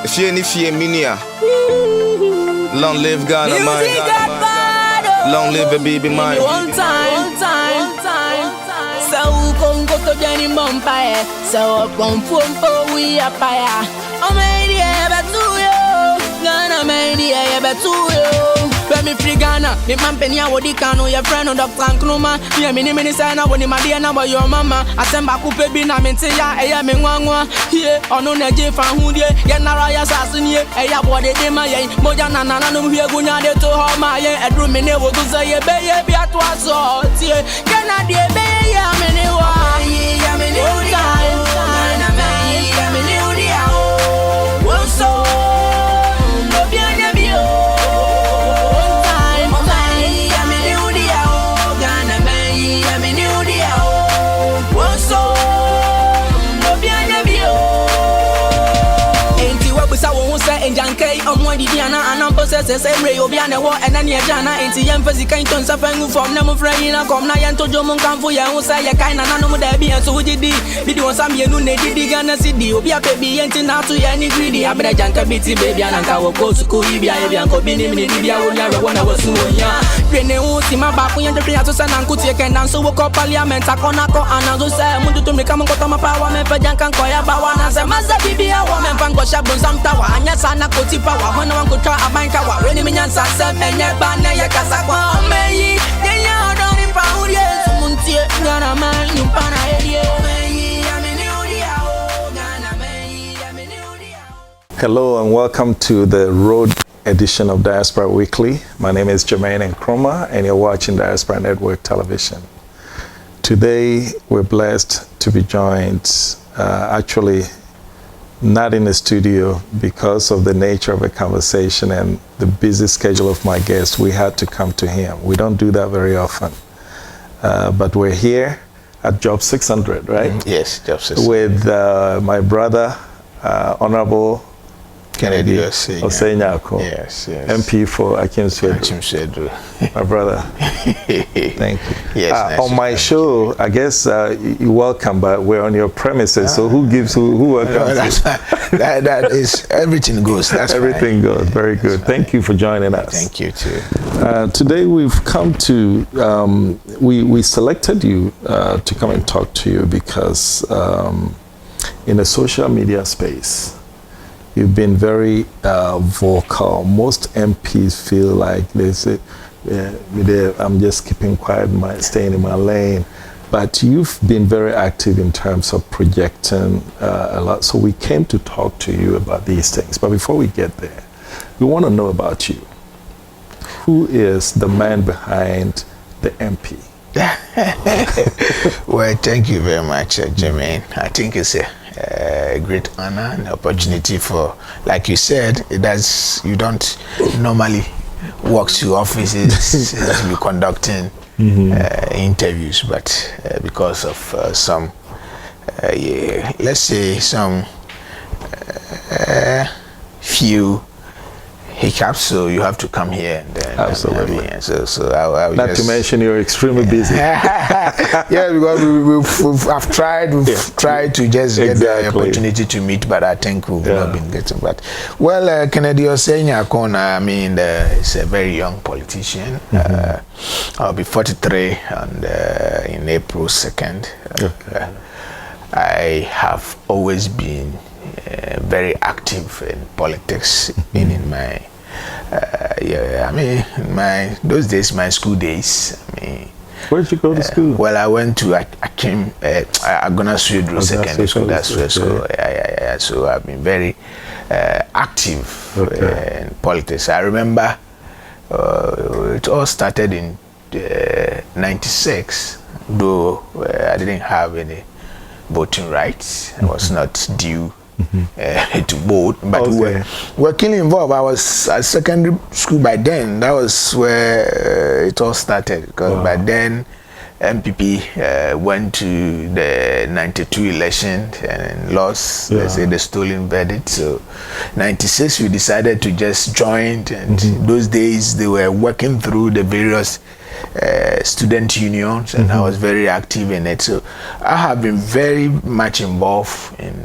Fie minia. Long live Ghana, man. Long live the baby, man. One time. So come go to Jenny Mumpire. So come for we are fire. I'm ready, but to you. Ghana, my dear, but to you. Let me free Ghana. The man penny I would cano your friend on Dr. Nkrumah. Yeah, mini sign when my dear number your mama. I send back up baby na mentia. I am in one. Here on no J fan who ye. Get Naraya Sassin ye. I have what they did my ye. Mojana no here gunya de to her my ye. A room in never to say a bay be at was all. Can I be a bay? I'm in a way. I'm in a time. I'm in a day. Well, so. And Jankay on one Diana and I'm possessed every Obiana war and any Jana and the emphasis kind of suffering from them friend come Nayan to Jomon Camfoya who say a kind of animal there be and so did video some you know the Ghana city Obia baby and now to any greedy I bet Janka Bitty baby and I will go to Kuibia and Kobini Libya when I was so young. Rene see my back when the players to San Ancutia can dance so woke up Parliament I can't go and I was say Mutu to me come to my power man for Jankan Koya Bawana as a Maza Bibia woman from Goshabun Samtawa and yes I Koti power when one could try a bank hour. When you mean answer, and your banner, your Casagua, may they are down in power. Yes, Muntia, Ghana man, you pana. Hello and welcome to the road edition of Diaspora Weekly. My name is Jermaine Nkrumah and you're watching Diaspora Network Television. Today we're blessed to be joined actually not in the studio because of the nature of a conversation and the busy schedule of my guest. We had to come to him. We don't do that very often. But we're here at Job 600, right? Yes, Job 600. With my brother, Honorable Kennedy Osei. Yes. MP for Akim Swedu. My brother. Thank you. Yes. On my show, I guess you're welcome, but we're on your premises. So who welcomes you? That is everything goes. That's everything fine. goes. Very good. Thank you for joining us. Thank you too. Today we've come to we selected you to come and talk to you because in the social media space. You've been very vocal. Most MPs feel like they say, I'm just keeping quiet, staying in my lane. But you've been very active in terms of projecting a lot. So we came to talk to you about these things. But before we get there, we want to know about you. Who is the man behind the MP? Well, thank you very much, Jermaine. I think it's a great honor and opportunity for, like you said, you don't normally walk to offices to be conducting interviews, but because of some, let's say some few hiccups, so you have to come here and then absolutely. I not to mention you're extremely busy. Yeah, because I've tried to just get the opportunity to meet, but I think we've not been getting. But well, Kennedy Osei Nyarko Osei, I mean, is a very young politician. I'll be 43 in April 2nd. I have always been very active in politics, in my those days, my school days. Where did you go to school? Well, I went to Akim Agona Swedu Secondary School. That's school. So I've been very active in politics. I remember it all started in '96, though I didn't have any voting rights. I was not due to vote, but we were working involved. I was at secondary school by then. That was where it all started, because by then MPP went to the 92 election and lost, let's say, the stolen verdict. So 96 we decided to just join, and those days they were working through the various student unions, and I was very active in it. So I have been very much involved in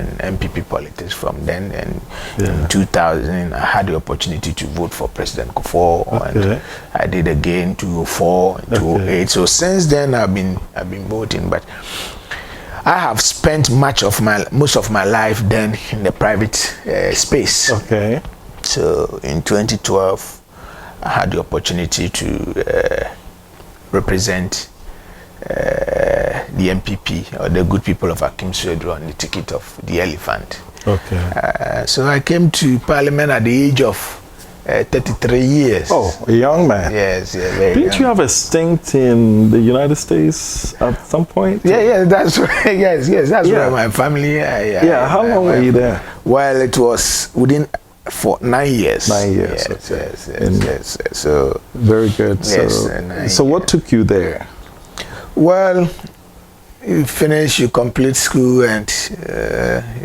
in MPP politics from then. And in 2000, I had the opportunity to vote for President Kufuor, and I did again 2004 and 2008. So since then, I've been voting, but I have spent most of my life then in the private space. Okay. So in 2012, I had the opportunity to represent the MPP, or the good people of Akim Suedu, on the ticket of the Elephant. Okay. So I came to Parliament at the age of 33 years. Oh, a young man. Yes, yeah, very Didn't young. you have a stint in the United States at some point? Yeah, that's right. Yes, that's where my family. How long were you there? Well, it was within for 9 years. 9 years. Yes. So very good. Yes, so what took you there? Well, you finish, you complete school, and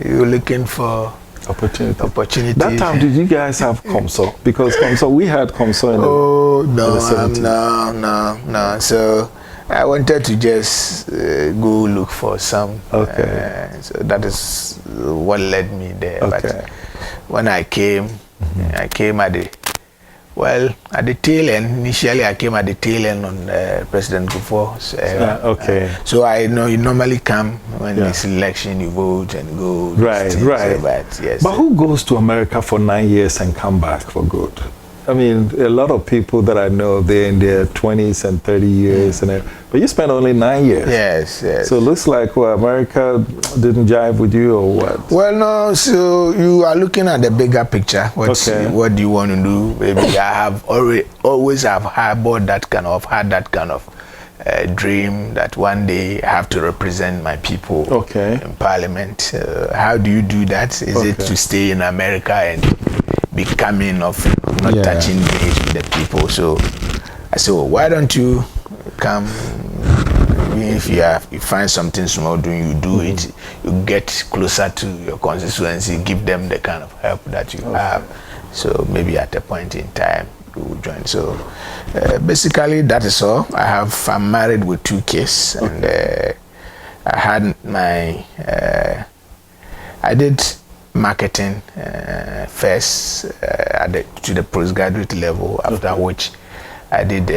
you're looking for opportunity. That time, did you guys have COMSO? Because COMSO, we had COMSO in the 70s. No. So I wanted to just go look for some. Okay. So that is what led me there. Okay. But when I came, I came at the tail end. Initially, I came at the tail end on President Kufuor's era. Okay. So I know you normally come when it's election, you vote and go. Right. But who goes to America for 9 years and come back for good? I mean, a lot of people that I know, they're in their 20s and 30 years, but you spent only 9 years. Yes. So it looks like America didn't jive with you, or what? Well, no. So you are looking at the bigger picture. What do you want to do? Maybe I have always harbored that kind of dream that one day I have to represent my people in Parliament. How do you do that? Is it to stay in America and be coming of not touching base with the people? So I said, well, why don't you come? If you find something small doing, you do it. You get closer to your constituency, give them the kind of help that you have. So maybe at a point in time you will join. So basically that is all. I'm married with 2 kids, and I had I did marketing first to the postgraduate level, after which I did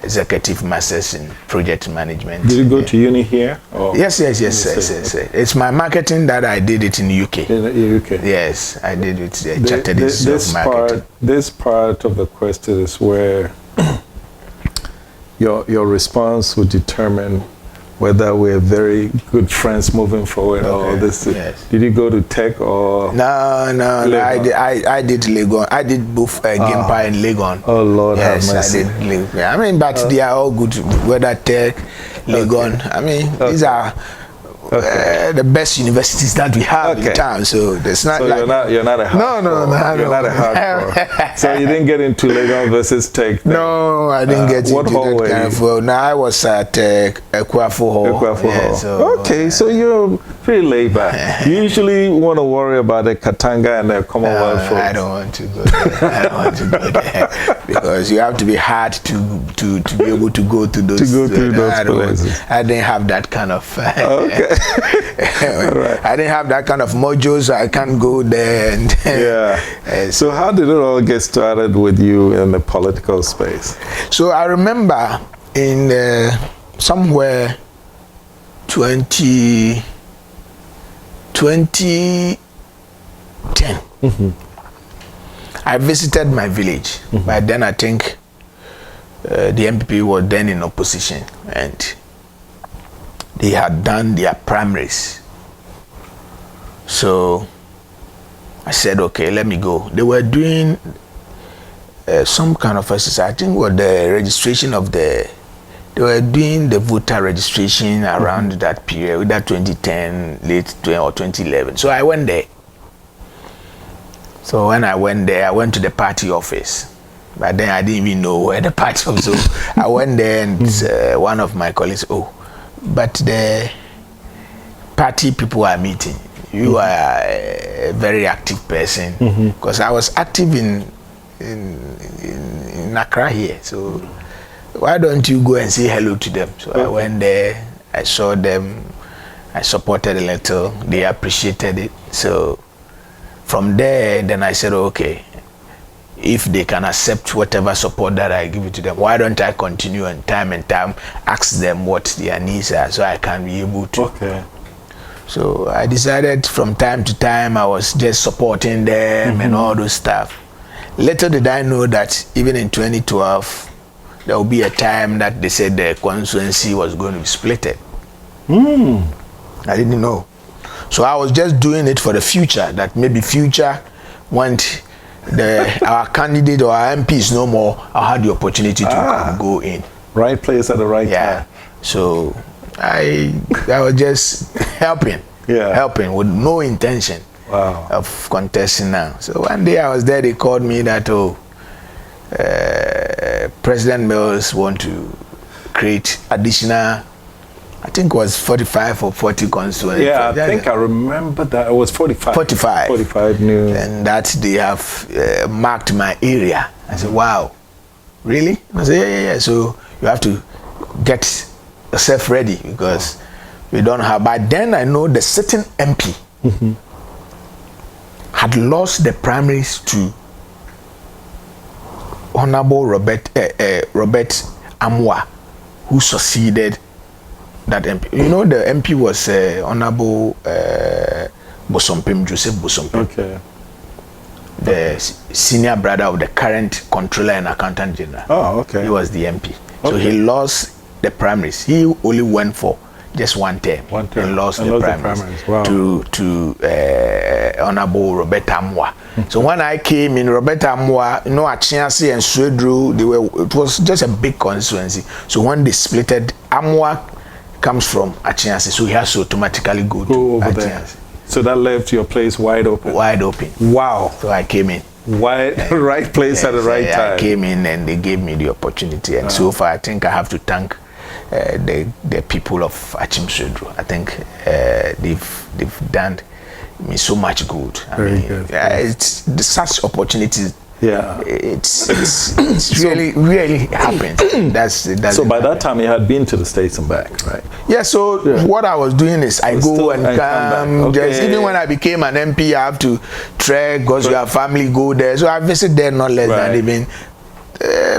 executive masters in project management. Did you go to uni here? Yes. It's my marketing that I did it in the UK. In the UK? Yes, I did it. Chartered in marketing. This part of the question is where your response would determine whether we're very good friends moving forward or this. Did you go to tech or? No. I did Legon. I did both Gimpa and Legon. Oh Lord, have mercy. I did Legon. I mean, but they are all good. Whether tech, Legon. I mean, these are the best universities that we have in town. So there's not. So you're not a hardcore. No. You're not a hardcore. So you didn't get into Legon versus tech. No, I didn't get into that kind of. Well, no, I was at Ekwafo Hall. Okay, so you're pretty laid back. You usually want to worry about the Katanga and the Commonwealth. I don't want to go there. Because you have to be hard to be able to go to those. Places. I didn't have that kind of. Right. I didn't have that kind of mojo, so I can't go there. And so how did it all get started with you in the political space? So I remember in somewhere 2010, I visited my village. By then I think the MPP was then in opposition, and they had done their primaries. So I said, okay, let me go. They were doing some kind of exercise. I think it was the registration of they were doing the voter registration around that period, either 2010, late 20 or 2011. So I went there. So when I went there, I went to the party office. But then I didn't even know where the party was. So I went there, and one of my colleagues, but the party people are meeting. You are a very active person, because I was active in Accra here. So why don't you go and say hello to them? So I went there, I saw them, I supported a little. They appreciated it. So from there, then I said, okay, if they can accept whatever support that I give it to them, why don't I continue and time ask them what their needs are so I can be able to. Okay. So I decided from time to time I was just supporting them and all those stuff. Little did I know that even in 2012, there will be a time that they said the constituency was going to be splitted. I didn't know. So I was just doing it for the future, that maybe future want our candidate or our MPs no more, I had the opportunity to go in. Right place at the right time. So I was just helping with no intention of contesting now. So one day I was there, they called me that, President Mills want to create additional, I think it was 45 or 40 constituencies. Yeah, I think I remember that. It was 45. 45. 45 new. And that they have marked my area. I said, wow, really? I said, yeah. So you have to get yourself ready because we don't have. By then I know the certain MP had lost the primaries to Honorable Robert Amwa, who succeeded that MP. You know, the MP was Honorable Bosompim, Joseph Bosompim. Okay. The senior brother of the current controller and accountant general. Oh, okay. He was the MP. Okay. So he lost the primaries. He only went for just one term. And lost the primaries. Wow. to Honorable Robert Amwa. So when I came in, Robert Amwa, you know, Achiasi and Swedru, it was just a big constituency. So when they splitted, Amwa comes from Achiasi, so he has to automatically go to over Achiasi. there. So that left your place wide open. Wide open. Wow. So I came in. Right place at the right time. I came in and they gave me the opportunity, and so far I think I have to thank the people of Achim Swedru. I think they've done me so much good. Very good. It's such opportunities. Yeah, it's really happened. That's so by that time you had been to the States and back, right? Yeah. So what I was doing is I go and come. Okay. Even when I became an MP, I have to trek because your family go there. So I visit there not less than even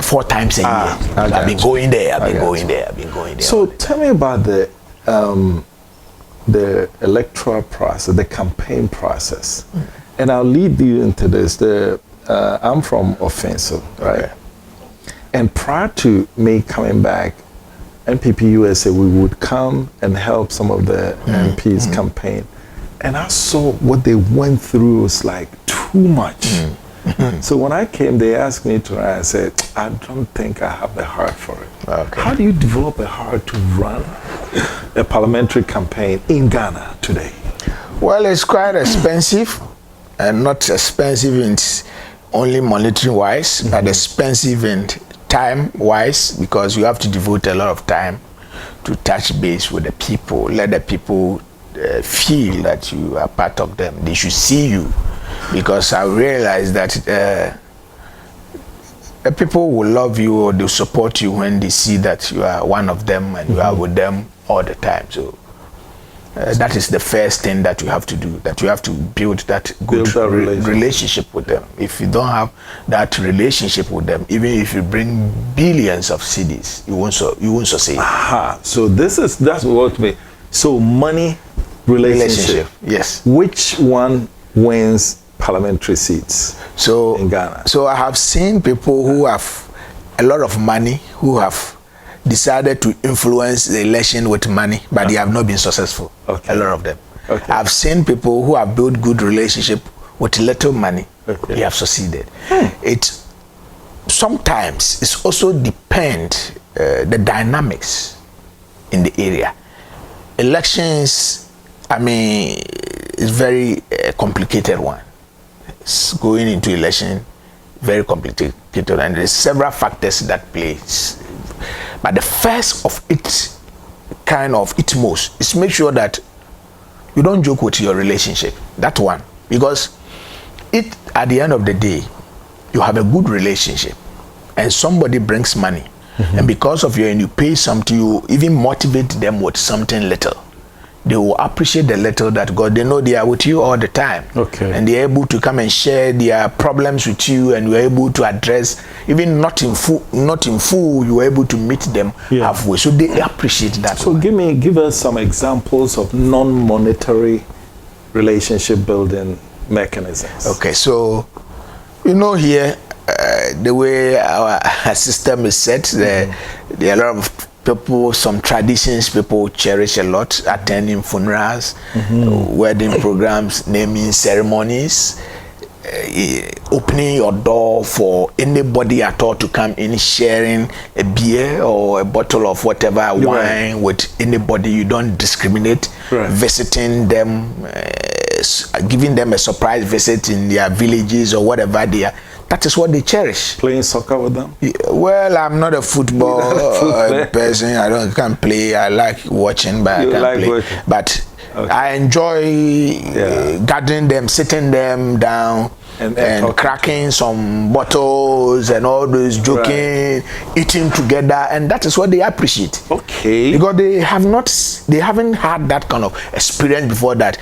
4 times a year. I've been going there. I've been going there. So tell me about the electoral process, the campaign process, and I'll lead you into this. I'm from Offensive, right? Okay. And prior to me coming back, NPP USA, we would come and help some of the MPs campaign. And I saw what they went through was like too much. So when I came, they asked me to run. I said, I don't think I have the heart for it. Okay. How do you develop a heart to run a parliamentary campaign in Ghana today? Well, it's quite expensive, and not expensive in only monetary wise, but expensive in time wise, because you have to devote a lot of time to touch base with the people, let the people feel that you are part of them. They should see you, because I realize that the people will love you or they'll support you when they see that you are one of them and you are with them all the time. So that is the first thing that you have to do, that you have to build that good relationship with them. If you don't have that relationship with them, even if you bring billions of cedis, you won't succeed. So that's what me. So money, relationship. Yes. Which one wins parliamentary seats in Ghana? So I have seen people who have a lot of money who have decided to influence the election with money, but they have not been successful. A lot of them. I've seen people who have built good relationship with little money. They have succeeded. It sometimes it's also depend the dynamics in the area. Elections, I mean, is very complicated one. It's going into election, very complicated, and there's several factors that plays. But the first of its kind of its most is make sure that you don't joke with your relationship. That one, because at the end of the day, you have a good relationship, and somebody brings money, and because of you pay something, you even motivate them with something little. they will appreciate the little that God. They know they are with you all the time. Okay. And they're able to come and share their problems with you, and you're able to address, even not in full, you're able to meet them halfway. So they appreciate that. So give us some examples of non-monetary relationship building mechanisms. Okay, so here the way our system is set, there are a lot of people, some traditions people cherish a lot, attending funerals, wedding programs, naming ceremonies, opening your door for anybody at all to come in, sharing a beer or a bottle of whatever wine with anybody. You don't discriminate. Visiting them, giving them a surprise visit in their villages or whatever they are. That is what they cherish. Playing soccer with them? Well, I'm not a football person. I can't play. I like watching, but I can't play. Working. But I enjoy gathering them, sitting them down, and cracking some bottles and all those, joking, eating together, and that is what they appreciate. Okay. Because they haven't had that kind of experience before. That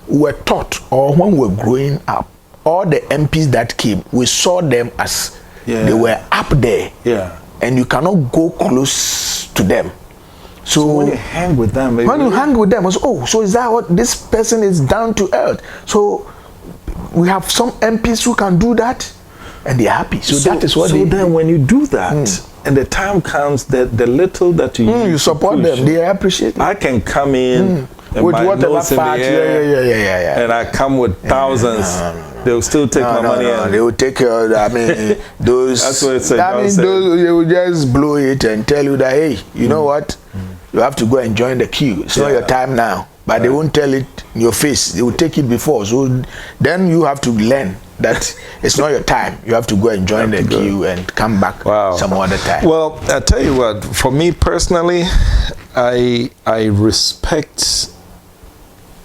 we were taught, or when we were growing up, all the MPs that came, we saw them as they were up there. Yeah. And you cannot go close to them. So when you hang with them, so is that what this person is down to earth? So we have some MPs who can do that, and they're happy. So that is what. So then, when you do that, and the time comes that the little that you support them, they appreciate it. I can come in with whatever part, and I come with thousands. They'll still take my money. They will take those. That's what it's those, they will just blow it and tell you that, hey, you know what? You have to go and join the queue. It's not your time now. But they won't tell it in your face. They will take it before. So then you have to learn that it's not your time. You have to go and join the queue and come back some other time. Well, I tell you what. For me personally, I respect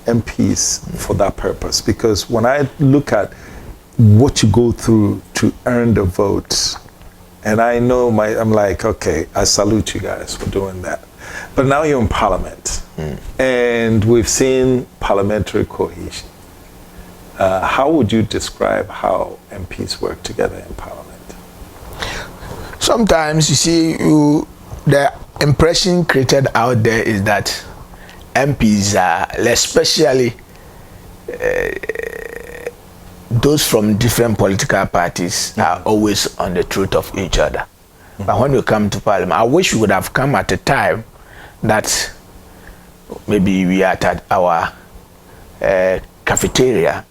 MPs for that purpose, because when I look at what you go through to earn the vote, and I know I'm like, okay, I salute you guys for doing that. But now you're in Parliament, and we've seen parliamentary cohesion. How would you describe how MPs work together in Parliament? Sometimes, you see, the impression created out there is that MPs are, especially those from different political parties, are always on the throat of each other. But when we come to Parliament, I wish we would have come at a time that maybe we are at our cafeteria.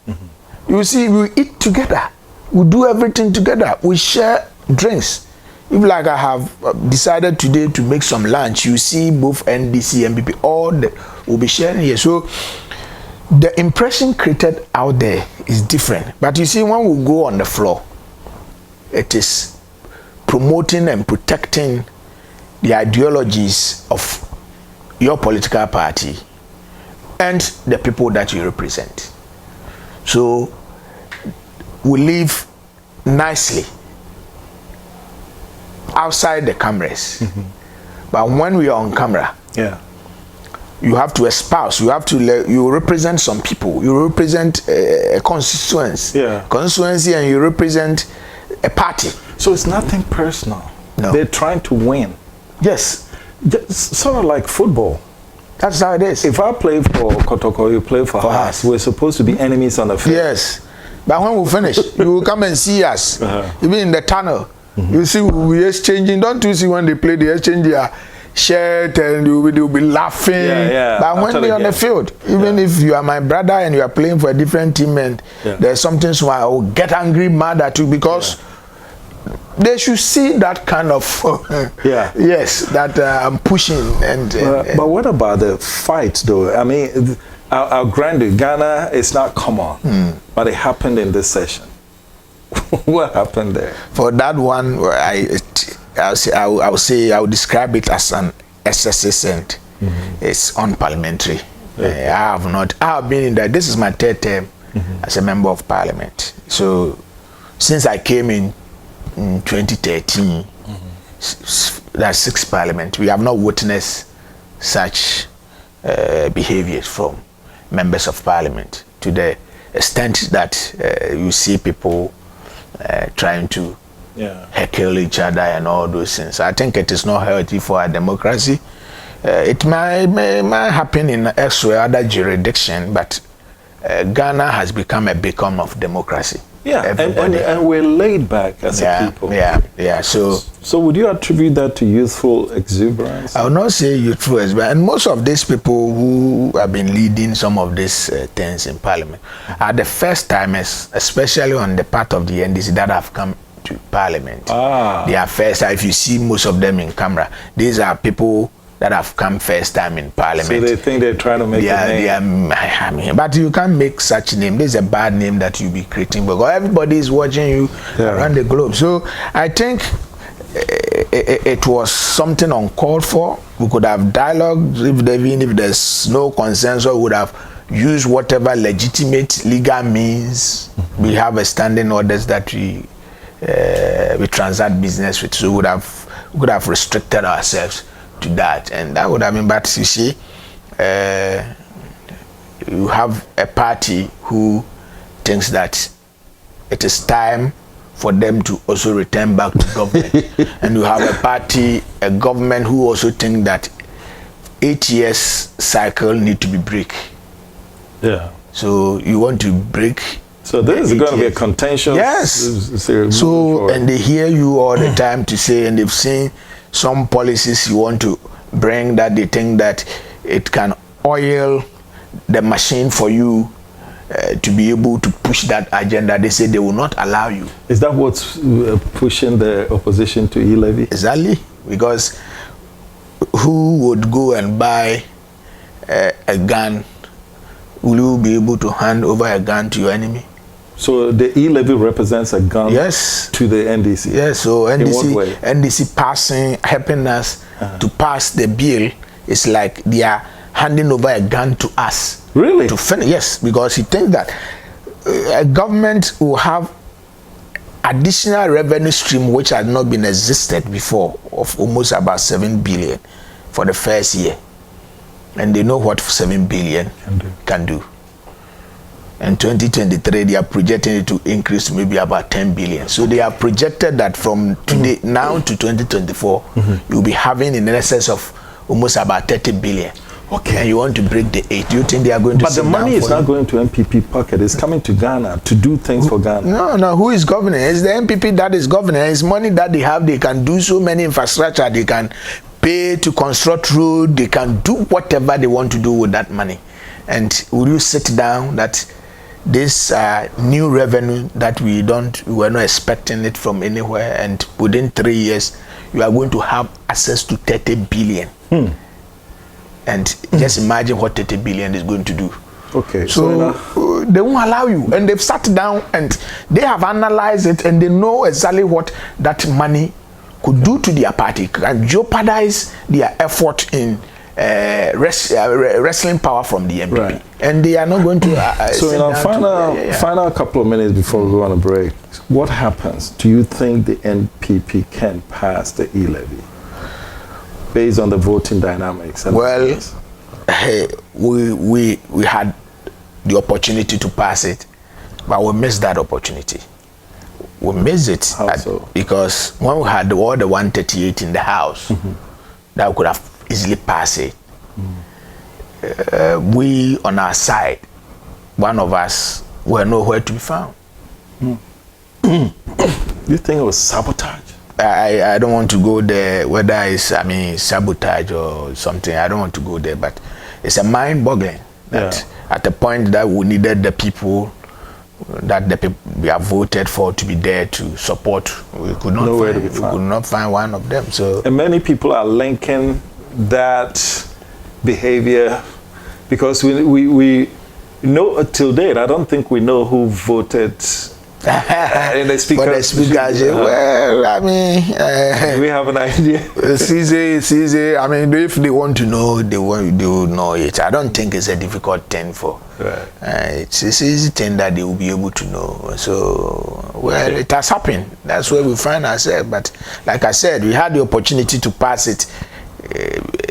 You see, we eat together. We do everything together. We share drinks. If like I have decided today to make some lunch, you see both NDC, MPP, all will be sharing here. So the impression created out there is different. But you see, when we go on the floor, it is promoting and protecting the ideologies of your political party and the people that you represent. So we live nicely outside the cameras, but when we are on camera, you have to espouse. You have to you represent some people. You represent a constituency, and you represent a party. So it's nothing personal. No, they're trying to win. Yes, sort of like football. That's how it is. If I play for Kotoko, you play for us. We're supposed to be enemies on the field. Yes, but when we finish, you will come and see us. Even in the tunnel. You see, we exchanging. Don't you see when they play, they exchange their shirt and they'll be laughing. But when they're on the field, even if you are my brother and you are playing for a different team and there's something so I will get angry, mad at you, because they should see that kind of that I'm pushing. But what about the fights, though? I mean, our granted Ghana is not common, but it happened in this session. What happened there? For that one, I would describe it as an SSS, and it's unparliamentary. I have been in that. This is my third term as a member of Parliament. So since I came in 2013, that's sixth Parliament, we have not witnessed such behaviors from members of parliament, to the extent that you see people trying to heckle each other and all those things. I think it is not healthy for our democracy. It might happen in elsewhere, other jurisdiction, but Ghana has become a beacon of democracy. Yeah, and we're laid back as a people. Yeah. So would you attribute that to youthful exuberance? I would not say youthful exuberance. And most of these people who have been leading some of these things in Parliament are the first timers, especially on the part of the NDC, that have come to Parliament. They are first. If you see most of them in camera, these are people that have come first time in Parliament. So they think they're trying to make a name. But you can't make such name. This is a bad name that you'll be creating because everybody is watching you around the globe. So I think it was something uncalled for. We could have dialogue. Even if there's no consensus, we would have used whatever legitimate legal means. We have a standing orders that we transact business with. So we could have restricted ourselves to that, and that would have been. But you see, you have a party who thinks that it is time for them to also return back to government, and you have a government who also think that 8 years cycle need to be break. Yeah. So you want to break. So this is going to be a contentious. Yes. So and they hear you all the time to say, and they've seen some policies you want to bring that they think that it can oil the machine for you to be able to push that agenda. They say they will not allow you. Is that what's pushing the opposition to e-levy? Exactly, because who would go and buy a gun? Will you be able to hand over a gun to your enemy? So the e-levy represents a gun to the NDC? Yes, so NDC helping us to pass the bill is like they are handing over a gun to us. Really? To finish, yes, because he thinks that a government will have additional revenue stream which had not been existed before of almost about 7 billion for the first year. And they know what 7 billion can do. In 2023, they are projecting it to increase to maybe about 10 billion. So they are projected that from today now to 2024, you'll be having in excess of almost about 30 billion. Okay. And you want to break the 8. Do you think they are going to? But the money is not going to MPP pocket. It's coming to Ghana to do things for Ghana. No. Who is governing? It's the MPP that is governing. It's money that they have. They can do so many infrastructure. They can pay to construct road. They can do whatever they want to do with that money. And will you sit down that this new revenue that we were not expecting it from anywhere, and within 3 years you are going to have access to 30 billion. And just imagine what 30 billion is going to do. Okay. So they won't allow you, and they've sat down and they have analyzed it, and they know exactly what that money could do to their party and jeopardize their effort in wrestling power from the MPP. Right. And they are not going to so in our final couple of minutes before we go on a break, what happens? Do you think the NPP can pass the e-levy based on the voting dynamics? Well, we had the opportunity to pass it, but we missed that opportunity. We missed it because when we had all the 138 in the House, that we could have easily passed it. We on our side, one of us, were nowhere to be found. You think it was sabotage? I don't want to go there, whether it's sabotage or something. I don't want to go there, but it's a mind-boggling that at the point that we needed the people that the people we have voted for to be there to support, we could not find one of them. So, and many people are linking that behavior because we know till date. I don't think we know who voted in the speaker. For the speakers, well, I mean, we have an idea. It's easy. I mean, if they want to know, they will know it. I don't think it's a difficult thing for. Right. It's an easy thing that they will be able to know. So, well, it has happened. That's where we find ourselves. But like I said, we had the opportunity to pass it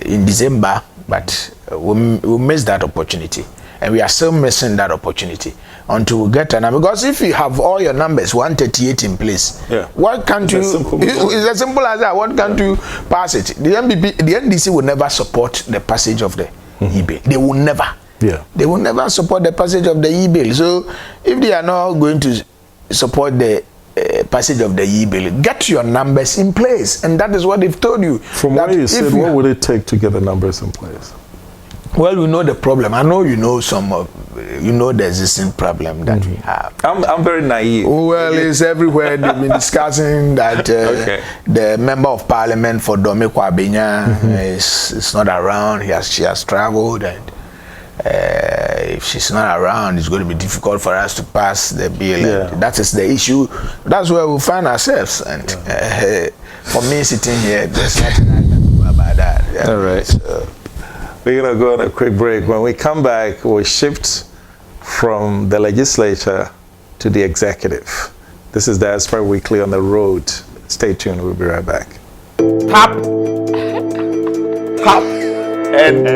in December, but we miss that opportunity, and we are still missing that opportunity until we get a number. Because if you have all your numbers 138 in place, what can't you? It's as simple as that. What can't you pass it? The NDC will never support the passage of the e-bill. They will never. Yeah. They will never support the passage of the e-bill. So if they are not going to support the passage of the e-bill, get your numbers in place, and that is what they've told you. From what you said, what would it take to get the numbers in place? Well, we know the problem. I know you know the existing problem that we have. I'm very naive. Well, it's everywhere. They've been discussing that the member of parliament for Dome Kwabenya is not around. She has traveled, and if she's not around, it's going to be difficult for us to pass the bill. And that is the issue. That's where we find ourselves. And for me, sitting here, there's nothing I can do about that. All right. So, we're going to go on a quick break. When we come back, we'll shift from the legislature to the executive. This is Diaspora Weekly on the road. Stay tuned. We'll be right back. Tap, and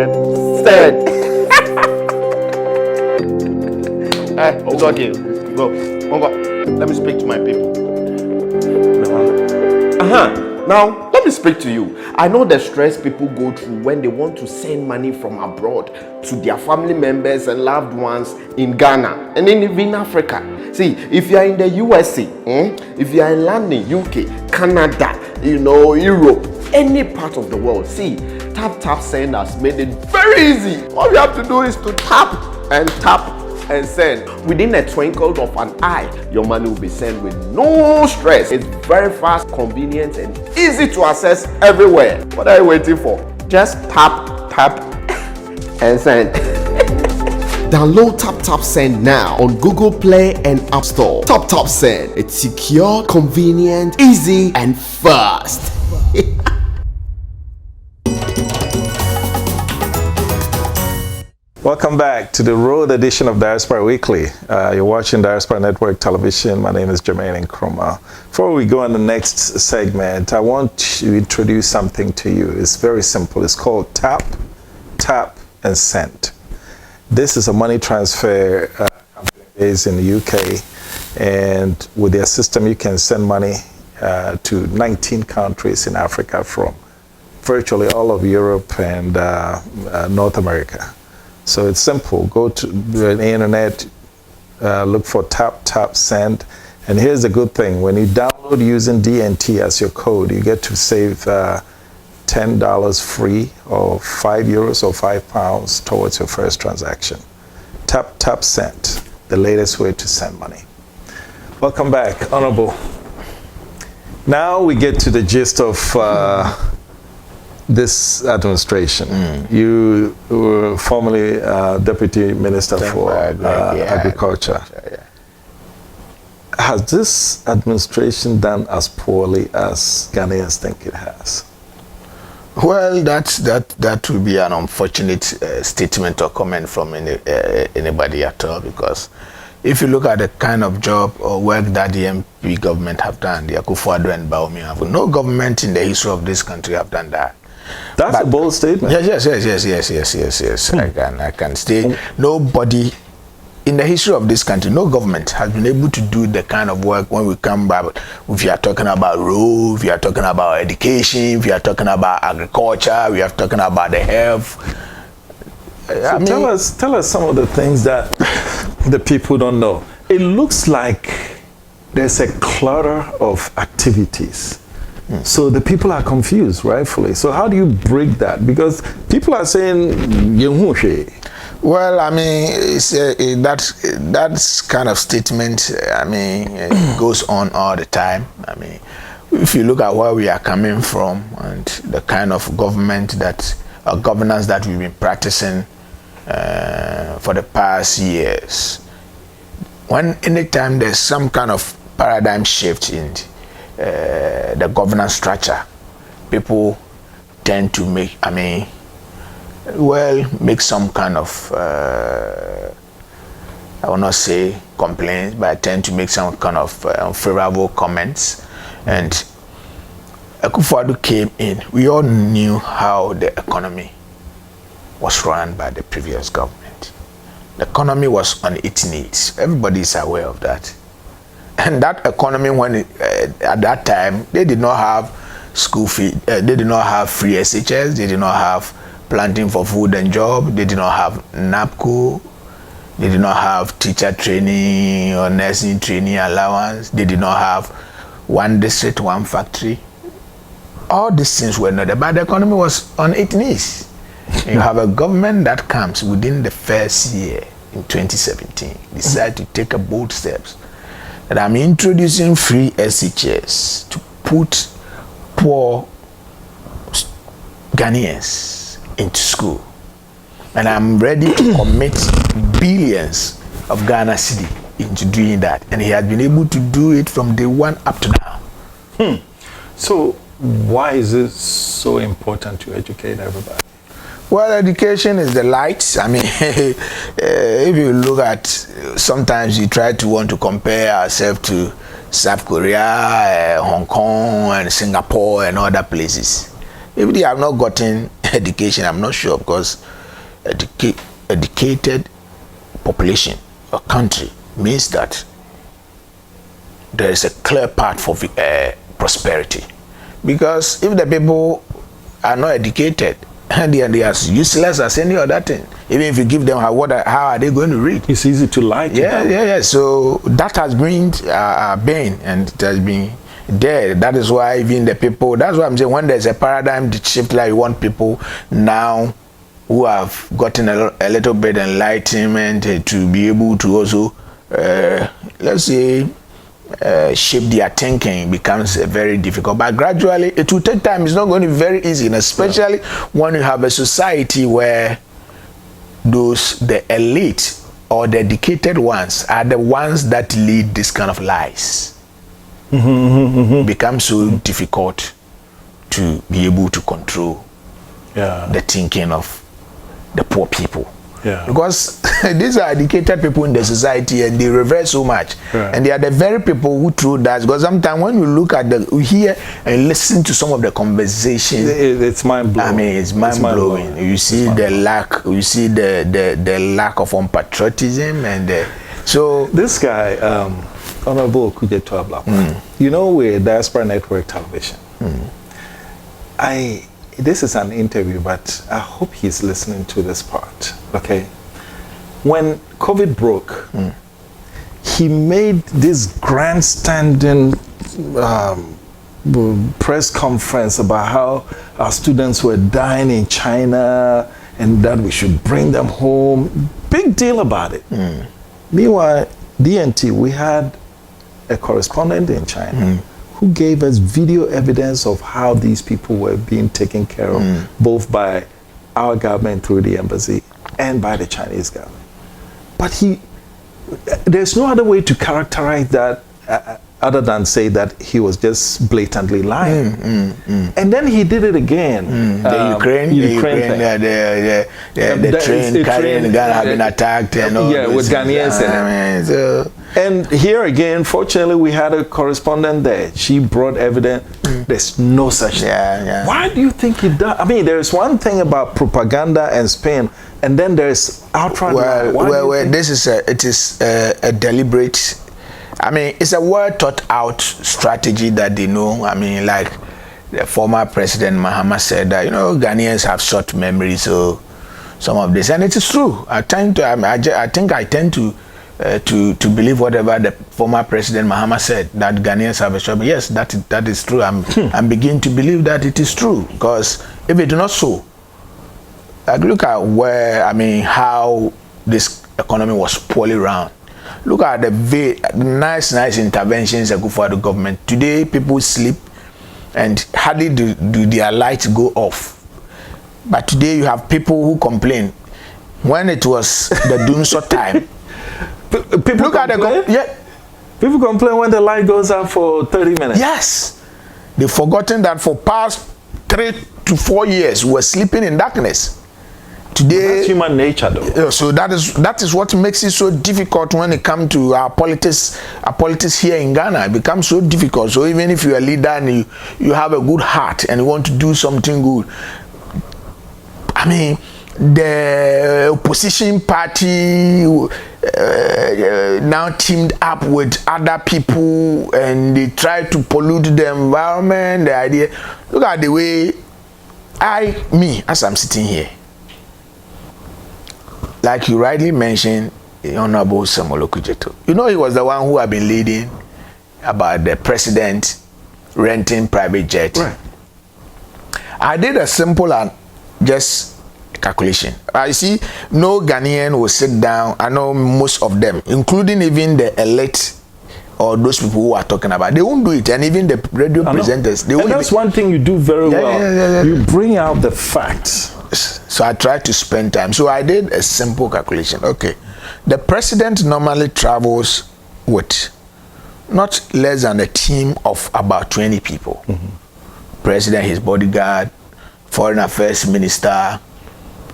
stand. It's okay. Go. Let me speak to my people. Now, let me speak to you. I know the stress people go through when they want to send money from abroad to their family members and loved ones in Ghana and even Africa. See, if you are in the USA, if you are in London, UK, Canada, Europe, any part of the world, see, Tap Send has made it very easy. All you have to do is to tap and send. Within a twinkle of an eye, your money will be sent with no stress. It's very fast, convenient, and easy to access everywhere. What are you waiting for? Just tap, and send. Download Tap Send now on Google Play and App Store. Tap Send. It's secure, convenient, easy, and fast. Welcome back to the road edition of Diaspora Weekly. You're watching Diaspora Network Television. My name is Jermaine Nkrumah. Before we go on the next segment, I want to introduce something to you. It's very simple. It's called Tap, and Send. This is a money transfer company based in the UK, and with their system, you can send money to 19 countries in Africa from virtually all of Europe and North America. So it's simple. Go to the internet, look for Tap, Send. And here's the good thing. When you download using DNT as your code, you get to save $10 free or €5 or £5 towards your first transaction. Tap, Send, the latest way to send money. Welcome back, Honorable. Now we get to the gist of this administration. You were formerly Deputy Minister for Agriculture. Has this administration done as poorly as Ghanaians think it has? Well, that would be an unfortunate statement or comment from anybody at all, because if you look at the kind of job or work that the MP government have done, the Akufo-Addo and Baomi have, no government in the history of this country have done that. That's a bold statement. Yes. I can say nobody in the history of this country, no government has been able to do the kind of work when we come back. If you are talking about roads, if you are talking about education, if you are talking about agriculture, we are talking about the health. So tell us some of the things that the people don't know. It looks like there's a clutter of activities. So the people are confused, rightfully. So how do you break that? Because people are saying, well, I mean, that's kind of statement, I mean, it goes on all the time. I mean, if you look at where we are coming from and the kind of governance that we've been practicing for the past years, anytime there's some kind of paradigm shift in the governance structure, people tend to make some kind of I will not say complaints, but I tend to make some kind of unfavorable comments. And Akufo-Addo came in, we all knew how the economy was run by the previous government. The economy was on its knees. Everybody is aware of that. And that economy, at that time, they did not have school fee, they did not have free SHS, they did not have planting for food and job, they did not have NAPCO, they did not have teacher training or nursing training allowance, they did not have one district, one factory. All these things were not there, but the economy was on its knees. You have a government that comes within the first year in 2017, decide to take a bold steps that I'm introducing free SHS to put poor Ghanaians into school. And I'm ready to commit billions of Ghana cedi into doing that. And he has been able to do it from day one up to now. So why is it so important to educate everybody? Well, education is the light. I mean, if you look at, sometimes you want to compare ourselves to South Korea, Hong Kong, and Singapore, and other places. If they have not gotten education, I'm not sure, because educated population or country means that there is a clear path for prosperity. Because if the people are not educated, and they are as useless as any other thing. Even if you give them how are they going to read? It's easy to lie to them. Yeah. So that has been bane, and it has been there. That is why even the people, that's why I'm saying, when there's a paradigm shift, like you want people now who have gotten a little bit enlightenment to be able to also, let's say, shape their thinking becomes very difficult, but gradually it will take time. It's not going to be very easy, and especially when you have a society where the elite or the educated ones are the ones that lead this kind of lies. It becomes so difficult to be able to control the thinking of the poor people. Because these are educated people in the society, and they reverse so much, and they are the very people who throw that. Because sometimes when you look at you hear and listen to some of the conversations, it's mind blowing. I mean, it's mind blowing. You see the lack, you see the lack of unpatriotism, and so this guy, Honorable Kujeto Ablakwa, you know, we're Diaspora Network Television. This is an interview, but I hope he's listening to this part, okay? When COVID broke, he made this grandstanding press conference about how our students were dying in China and that we should bring them home. Big deal about it. Meanwhile, DNT, we had a correspondent in China who gave us video evidence of how these people were being taken care of, both by our government through the embassy and by the Chinese government. But there's no other way to characterize that other than say that he was just blatantly lying. And then he did it again. The Ukraine train carrying Ghana have been attacked and all. With Ghanaians in it. And here again, fortunately, we had a correspondent there. She brought evidence. There's no such thing. Why do you think he does? I mean, there's one thing about propaganda and spin, and then there's outright. This is a deliberate. I mean, it's a well thought out strategy that they know. I mean, like the former President Mahama said that, Ghanaians have short memory, so some of this, and it is true. I think I tend to believe whatever the former President Mahama said, that Ghanaians have a short memory. Yes, that is true. I'm beginning to believe that it is true, because if it is not so, like look at how this economy was poorly run. Look at the nice interventions that go for the government. Today, people sleep and hardly do their lights go off. But today, you have people who complain. When it was the doomsday time, people complain when the light goes out for 30 minutes. Yes. They've forgotten that for past 3 to 4 years, we were sleeping in darkness. Today, that's human nature, though. So that is what makes it so difficult when it comes to our politics here in Ghana. It becomes so difficult. So even if you're a leader and you have a good heart and you want to do something good, I mean, the opposition party now teamed up with other people and they try to pollute the environment. The idea, look at the way as I'm sitting here, like you rightly mentioned, Honorable Samuel Okudzeto. You know, he was the one who had been leading about the president renting private jet. Right. I did a simple and just calculation. I see no Ghanaian will sit down. I know most of them, including even the elite or those people who are talking about, they won't do it. And even the radio presenters, they won't. And that's one thing you do very well. Yeah. You bring out the facts. So I tried to spend time. So I did a simple calculation. Okay, the president normally travels with not less than a team of about 20 people. President, his bodyguard, foreign affairs minister,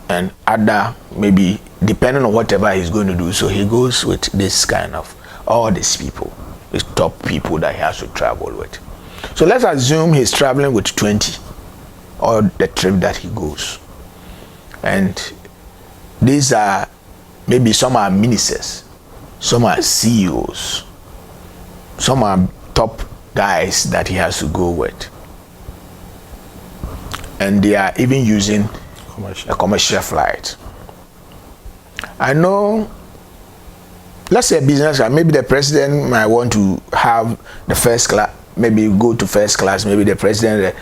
and other, maybe depending on whatever he's going to do. So he goes with this kind of all these people, these top people that he has to travel with. So let's assume he's traveling with 20 or the trip that he goes. And these are, maybe some are ministers, some are CEOs, some are top guys that he has to go with. And they are even using a commercial flight. I know, let's say a business, maybe the president might want to have the first class, maybe go to first class, maybe the president,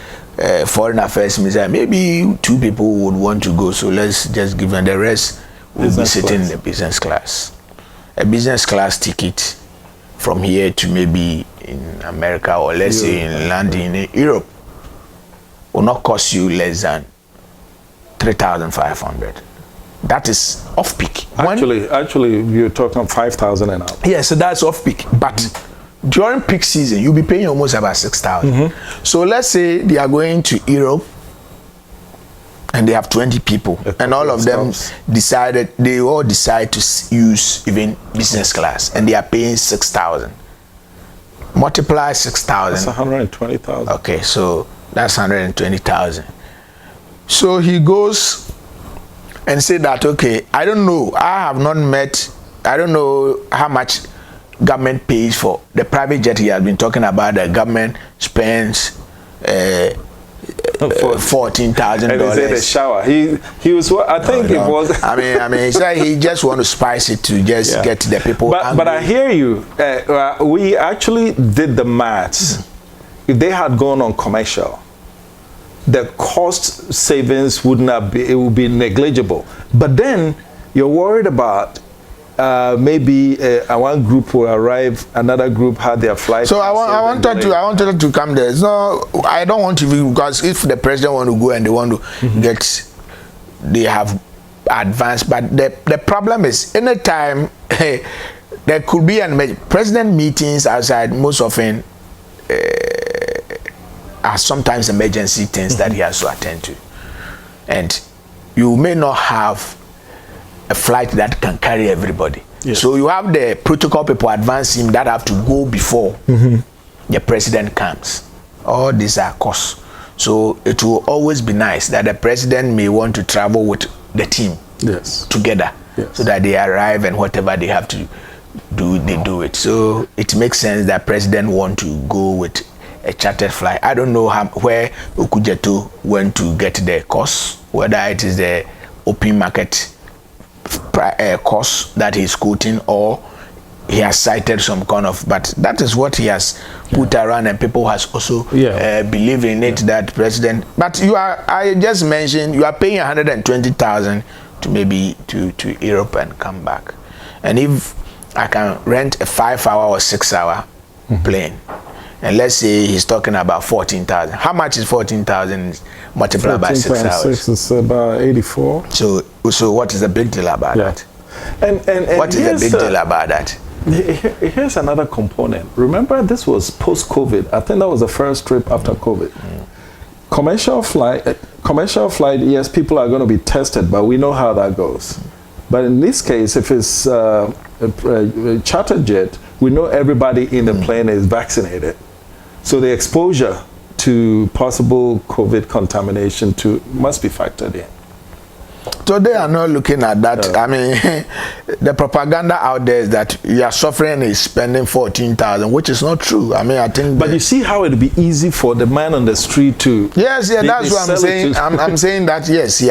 foreign affairs minister, maybe 2 people would want to go, so let's just give them, the rest will be sitting in the business class. A business class ticket from here to maybe in America or let's say in London, in Europe, will not cost you less than 3,500. That is off peak. Actually, you're talking 5,000 and up. Yeah, so that's off peak. But during peak season, you'll be paying almost about 6,000. So let's say they are going to Europe and they have 20 people, and all of them they all decide to use even business class, and they are paying 6,000. Multiply 6,000. That's 120,000. Okay, so that's 120,000. So he goes and say that, okay, I don't know, I don't know how much government pays for the private jet he has been talking about. The government spends $14,000. And he said the shower. He was. I think it was. I mean, he just want to spice it to just get the people. But I hear you. We actually did the maths. If they had gone on commercial, the cost savings would not be. It would be negligible. But then you're worried about. Maybe one group will arrive, another group had their flight. So I wanted to come there. So I don't want to, because if the president want to go and they want to they have advanced. But the problem is, anytime there could be president meetings outside, most often are sometimes emergency things that he has to attend to, and you may not have a flight that can carry everybody. Yes. So you have the protocol people advancing that have to go before the president comes. All these are costs. So it will always be nice that the president may want to travel with the team together, so that they arrive and whatever they have to do, they do it. So it makes sense that president want to go with a chartered flight. I don't know where Okudzeto went to get the cost, whether it is the open market cost that he's quoting, or he has cited some kind of, but that is what he has put around, and people has also believed in it, that president. But I just mentioned, you are paying 120,000 to maybe to Europe and come back. And if I can rent a 5-hour or 6-hour plane, and let's say he's talking about 14,000. How much is 14,000 multiplied by 6 hours? 6 is about 84. So what is the big deal about that? And what is the big deal about that? Here's another component. Remember, this was post-COVID. I think that was the first trip after COVID. Commercial flight, yes, people are going to be tested, but we know how that goes. But in this case, if it's a chartered jet, we know everybody in the plane is vaccinated. So the exposure to possible COVID contamination must be factored in. So they are not looking at that. I mean, the propaganda out there is that you are suffering is spending 14,000, which is not true. I mean, I think. But you see how it would be easy for the man on the street to. Yes, yeah, that's what I'm saying. I'm saying that yes, he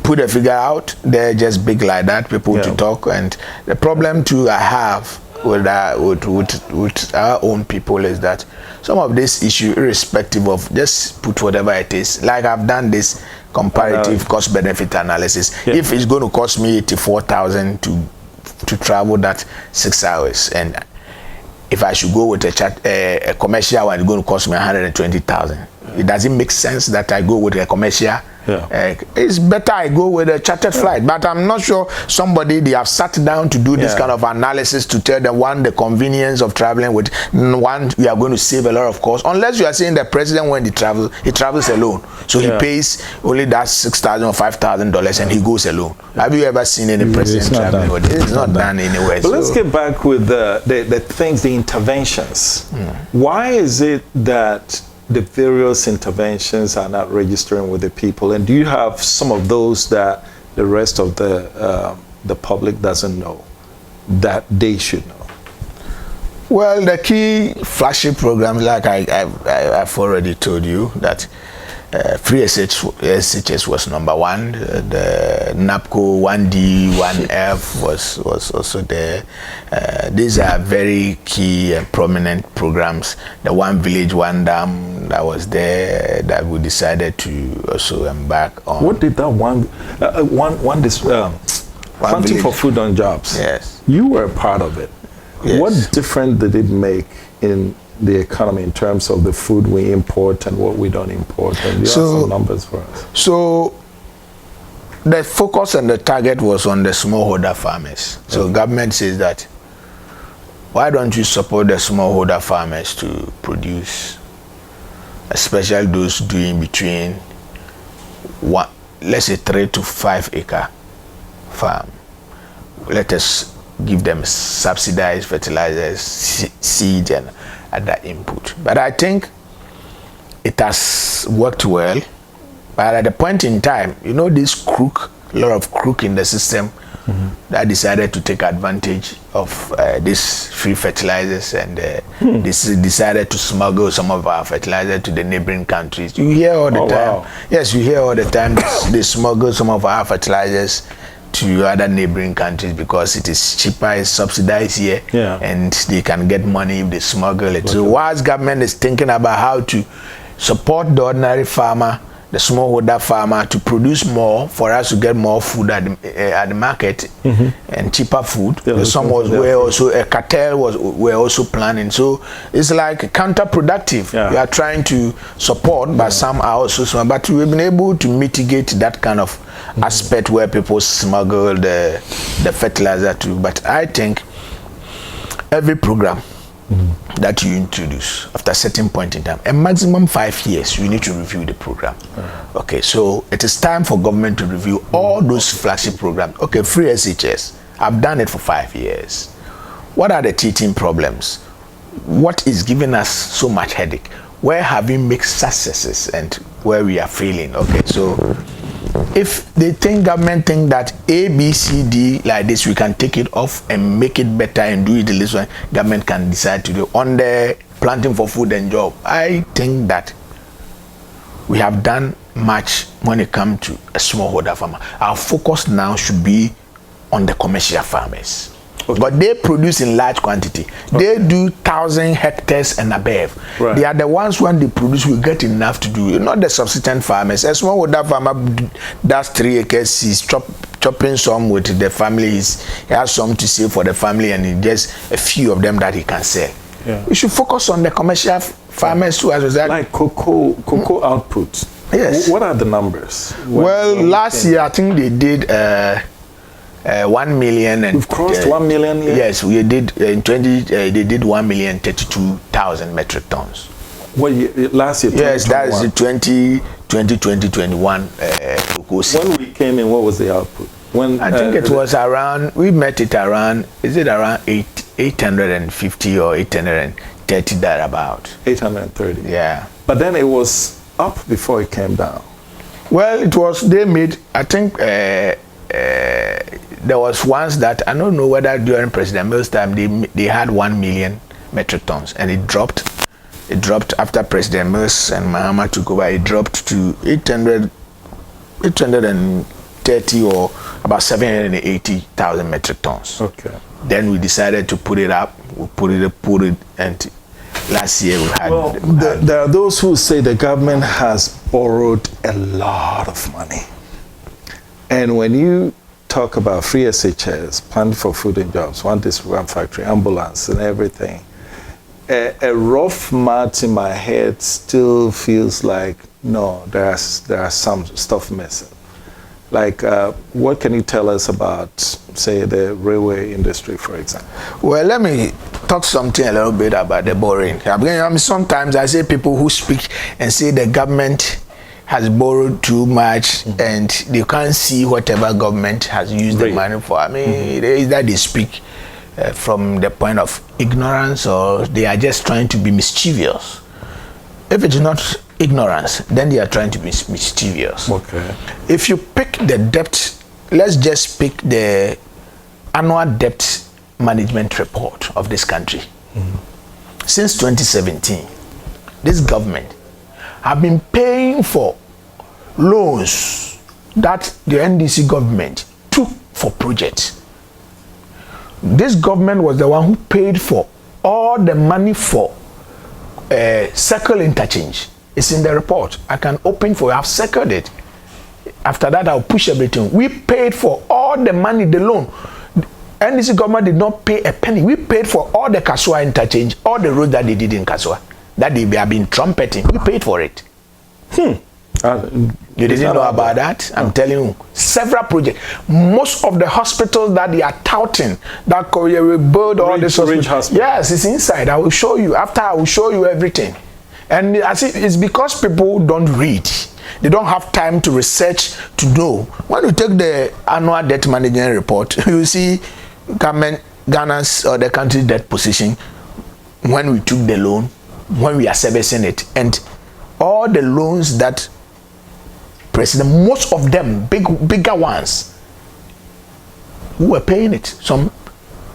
put a figure out. They're just big like that, people to talk. And the problem too I have with our own people is that some of this issue, irrespective of, just put whatever it is. Like I've done this comparative cost benefit analysis. If it's going to cost me 84,000 to travel that 6 hours, and if I should go with a commercial one, it's going to cost me 120,000. It doesn't make sense that I go with a commercial. It's better I go with a chartered flight, but I'm not sure they have sat down to do this kind of analysis to tell them, one, the convenience of traveling with, one, we are going to save a lot of cost, unless you are saying the president, when he travels alone, so he pays only that $6,000 or $5,000 and he goes alone. Have you ever seen any president traveling with it? It's not done anywhere. But let's get back with the things, the interventions. Why is it that the various interventions are not registering with the people, and do you have some of those that the rest of the public doesn't know that they should know? Well, the key flagship programs, like I've already told you, that free SHS was number one. The NAPCO 1D 1F was also there. These are very key and prominent programs. The One Village One Dam that was there, that we decided to also embark on. What did that Planting for Food on Jobs? Yes, you were a part of it. Yes. What difference did it make in the economy in terms of the food we import and what we don't import? And you have some numbers for us. So the focus and the target was on the smallholder farmers. So government says that, why don't you support the smallholder farmers to produce, especially those doing between let's say 3 to 5 acre farm. Let us give them subsidized fertilizers, seed and other input. But I think it has worked well. But at the point in time, this crook, a lot of crook in the system that decided to take advantage of these free fertilizers, and decided to smuggle some of our fertilizers to the neighboring countries. You hear all the time. Wow. Yes, you hear all the time they smuggle some of our fertilizers to other neighboring countries because it is cheaper, it's subsidized here, and they can get money if they smuggle it. So whilst government is thinking about how to support the ordinary farmer, the smallholder farmer, to produce more for us to get more food at the market and cheaper food. Some were also a cartel were also planning. So it's like counterproductive. We are trying to support, but some are also small. But we've been able to mitigate that kind of aspect where people smuggle the fertilizer too. But I think every program that you introduce, after a certain point in time, a maximum 5 years, you need to review the program. Okay, so it is time for government to review all those flagship programs. Okay, free SHS, I've done it for 5 years. What are the teething problems? What is giving us so much headache? Where have we made successes and where we are failing? Okay, so if they think, government think that A, B, C, D like this, we can take it off and make it better and do it this way, government can decide to do. On the planting for food and job, I think that we have done much when it comes to a smallholder farmer. Our focus now should be on the commercial farmers. But they produce in large quantity. They do 1,000 hectares and above. They are the ones when they produce, we get enough to do. Not the subsistence farmers. A smallholder farmer does 3 acres, he's chopping some with the family. He has some to save for the family, and just a few of them that he can sell. We should focus on the commercial farmers too, as well. Like cocoa output. Yes. What are the numbers? Last year I think they did 1 million, and we've crossed 1 million. Yes, we did in 20. They did 1,032,000 metric tons. What year, last year? Yes, that is the 2021 cocoa season. When we came in, what was the output? I think it was around. We met it around. Is it around 850 or 830 thereabout? 830. Yeah. But then it was up before it came down? Well, it was, they made, I think there was once that, I don't know whether during President Mills' time, they had 1 million metric tons, and it dropped. It dropped after President Mills and Mahama took over. It dropped to 830 or about 780,000 metric tons. Okay. Then we decided to put it up. We put it, and last year we had. Well, there are those who say the government has borrowed a lot of money. And when you talk about free SHS, Plan for Food and Jobs, One District, One Factory, ambulance, and everything, a rough math in my head still feels like, no, there are some stuff missing. Like, what can you tell us about, say, the railway industry, for example? Well, let me talk something a little bit about the borrowing. I mean, sometimes I say people who speak and say the government has borrowed too much and they can't see whatever government has used the money for. I mean, either they speak from the point of ignorance or they are just trying to be mischievous. If it's not ignorance, then they are trying to be mischievous. Okay. If you pick the debt, let's just pick the annual debt management report of this country. Since 2017, this government have been paying for loans that the NDC government took for projects. This government was the one who paid for all the money for circle interchange. It's in the report. I can open for you. I've circled it. After that, I'll push everything. We paid for all the money, the loan. NDC government did not pay a penny. We paid for all the Kasua interchange, all the roads that they did in Kasua, that they have been trumpeting. We paid for it. You didn't know about that? I'm telling you, several projects. Most of the hospitals that they are touting, that Korea will build all this hospital. Yes, it's inside. I will show you. After, I will show you everything. And I see it's because people don't read. They don't have time to research to know. When you take the annual debt management report, you see Ghana's or the country's debt position when we took the loan, when we are servicing it, and all the loans that President, most of them, bigger ones, who were paying it. Some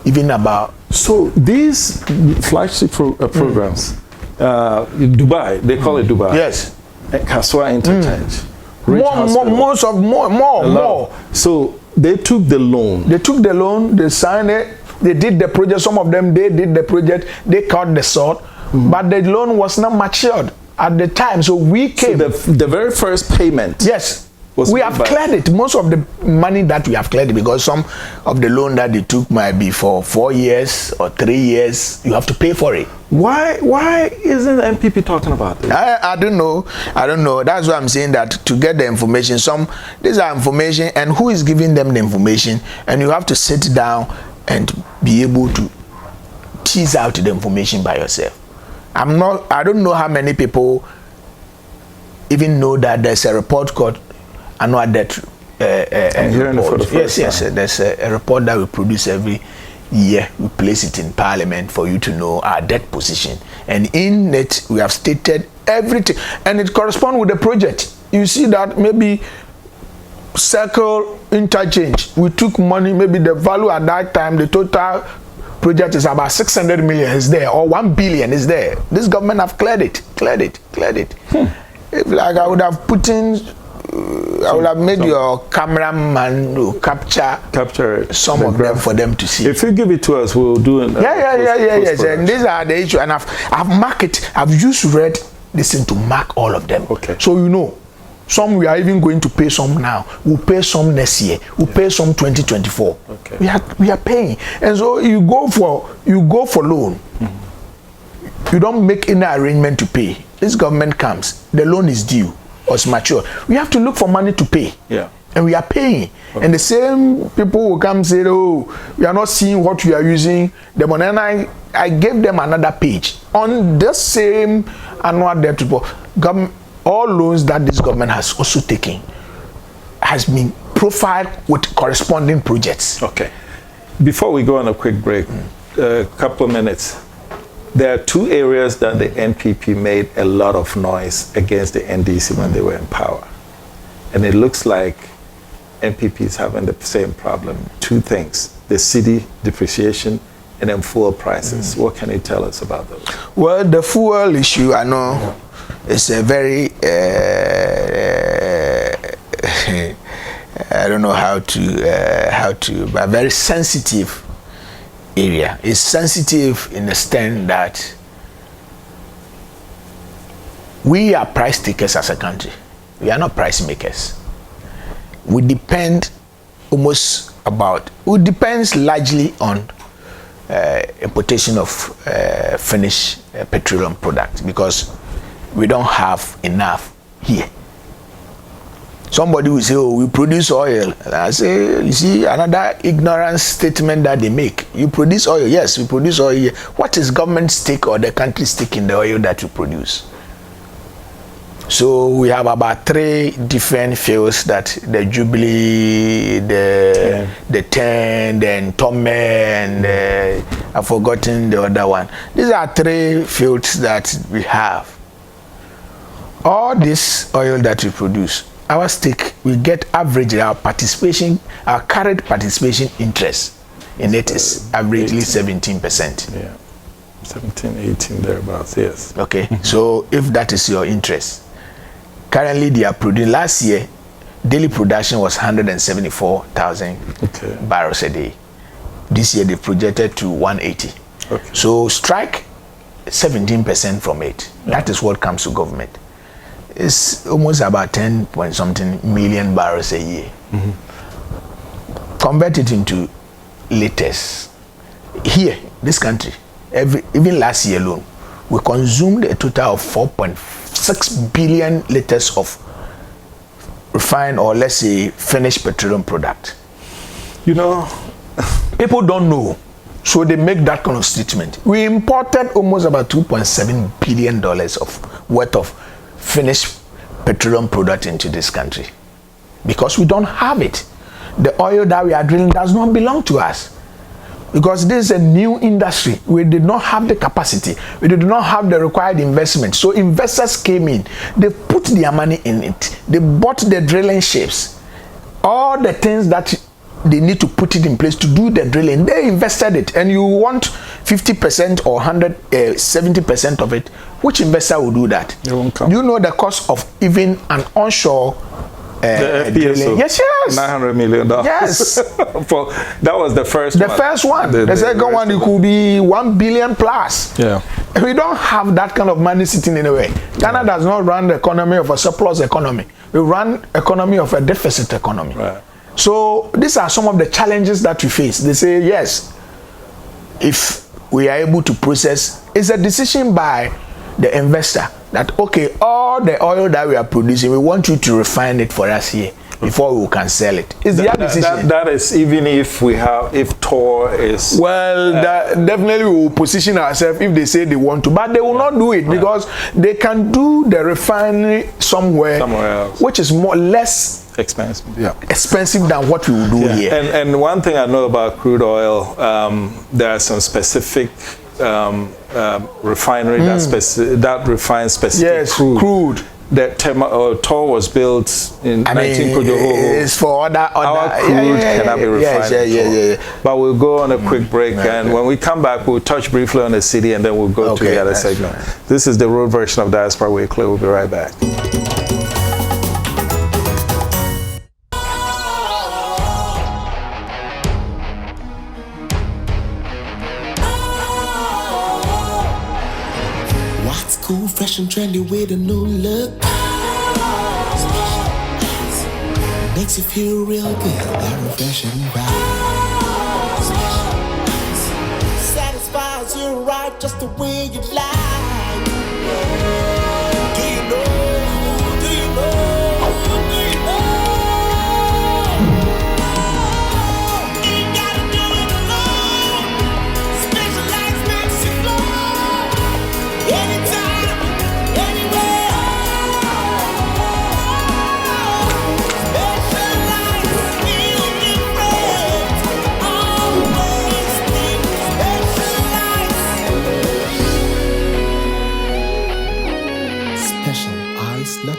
even about. So these flagship programs, in Dubai, they call it Dubai. Yes. Kasua interchange. More. So they took the loan. They took the loan, they signed it, they did the project. Some of them, they did the project, they cut the salt, but the loan was not matured at the time. So we came. So the very first payment. Yes. We have cleared it. Most of the money that we have cleared, because some of the loan that they took might be for 4 years or 3 years. You have to pay for it. Why isn't the MPP talking about this? I don't know. That's why I'm saying that to get the information, these are information, and who is giving them the information? And you have to sit down and be able to tease out the information by yourself. I don't know how many people even know that there's a report called annual debt report. Yes. There's a report that we produce every year. We place it in Parliament for you to know our debt position, and in it we have stated everything, and it corresponds with the project. You see that maybe circle interchange, we took money, maybe the value at that time, the total project is about 600 million is there, or 1 billion is there. This government have cleared it. If like I would have put in, I would have made your cameraman capture some of them for them to see. If you give it to us, we'll do it. Yes. And these are the issues, and I've marked it. I've used red listen to mark all of them. Okay. So you know, some we are even going to pay some now. We'll pay some next year. We'll pay some 2024. Okay. We are paying, and so you go for loan. You don't make any arrangement to pay. This government comes, the loan is due or it's mature. We have to look for money to pay. Yeah. And we are paying. Okay. And the same people will come say, oh, we are not seeing what we are using the money. And I gave them another page on the same annual debt report. All loans that this government has also taken has been profiled with corresponding projects. Okay. Before we go on a quick break, a couple of minutes. there are two areas that the NPP made a lot of noise against the NDC when they were in power. And it looks like NPP is having the same problem. Two things, the cedi depreciation and then fuel prices. What can you tell us about those? Well, the fuel issue, I know, is a very, I don't know how to, but very sensitive area. It's sensitive in the sense that we are price takers as a country. We are not price makers. We depend depends largely on importation of finished petroleum products because we don't have enough here. Somebody will say, oh, we produce oil. And I say, you see, another ignorant statement that they make. You produce oil. Yes, we produce oil here. What is government stake or the country stake in the oil that you produce? So we have about 3 different fields that the Jubilee, the Ten, the Tome, and I've forgotten the other one. These are 3 fields that we have. All this oil that we produce, our stake, we get average our participation, our current participation interest in it is averagely 17%. Yeah, 17, 18 thereabouts, yes. Okay, so if that is your interest, currently they are producing, last year, daily production was 174,000 barrels a day. This year they projected to 180. Okay. So strike 17% from it. Yeah. That is what comes to government. It's almost about 10 point something million barrels a year. Convert it into liters. Here, this country, even last year alone, we consumed a total of 4.6 billion liters of refined, or let's say finished petroleum product. You know, people don't know, so they make that kind of statement. We imported almost about $2.7 billion of worth of finished petroleum product into this country because we don't have it. The oil that we are drilling does not belong to us because this is a new industry. We did not have the capacity. We did not have the required investment. So investors came in. They put their money in it. They bought the drilling ships. All the things that they need to put it in place to do the drilling, they invested it. And you want 50% or 70% of it, which investor will do that? They won't come. You know the cost of even an onshore the drilling? Yes. $900 million. Yes. That was the first one. The first one. The second one, it could be 1 billion plus. Yeah. We don't have that kind of money sitting anywhere. Ghana does not run the economy of a surplus economy. We run economy of a deficit economy. Right. So these are some of the challenges that we face. They say, yes, if we are able to process, it's a decision by the investor that, okay, all the oil that we are producing, we want you to refine it for us here before we can sell it. It's their decision. That is even if if Tor is... Well, definitely we will position ourselves if they say they want to, but they will not do it because they can do the refinery somewhere else, which is less expensive than what we will do here. And one thing I know about crude oil, there are some specific refinery that refines specific crude. That Tor was built in 19 It's for other our crude cannot be refined. But we'll go on a quick break, and when we come back, we'll touch briefly on the city, and then we'll go to the other segment. Right. This is the road version of Diaspora Weekly. We'll be right back. Cool, fresh and trendy with a new look. Makes you feel real good, that refreshing vibe. Satisfies you right just the way you like. Do you know? Do you know? Do you know? Ain't gotta do it alone. Specialized makes you flow. Anytime.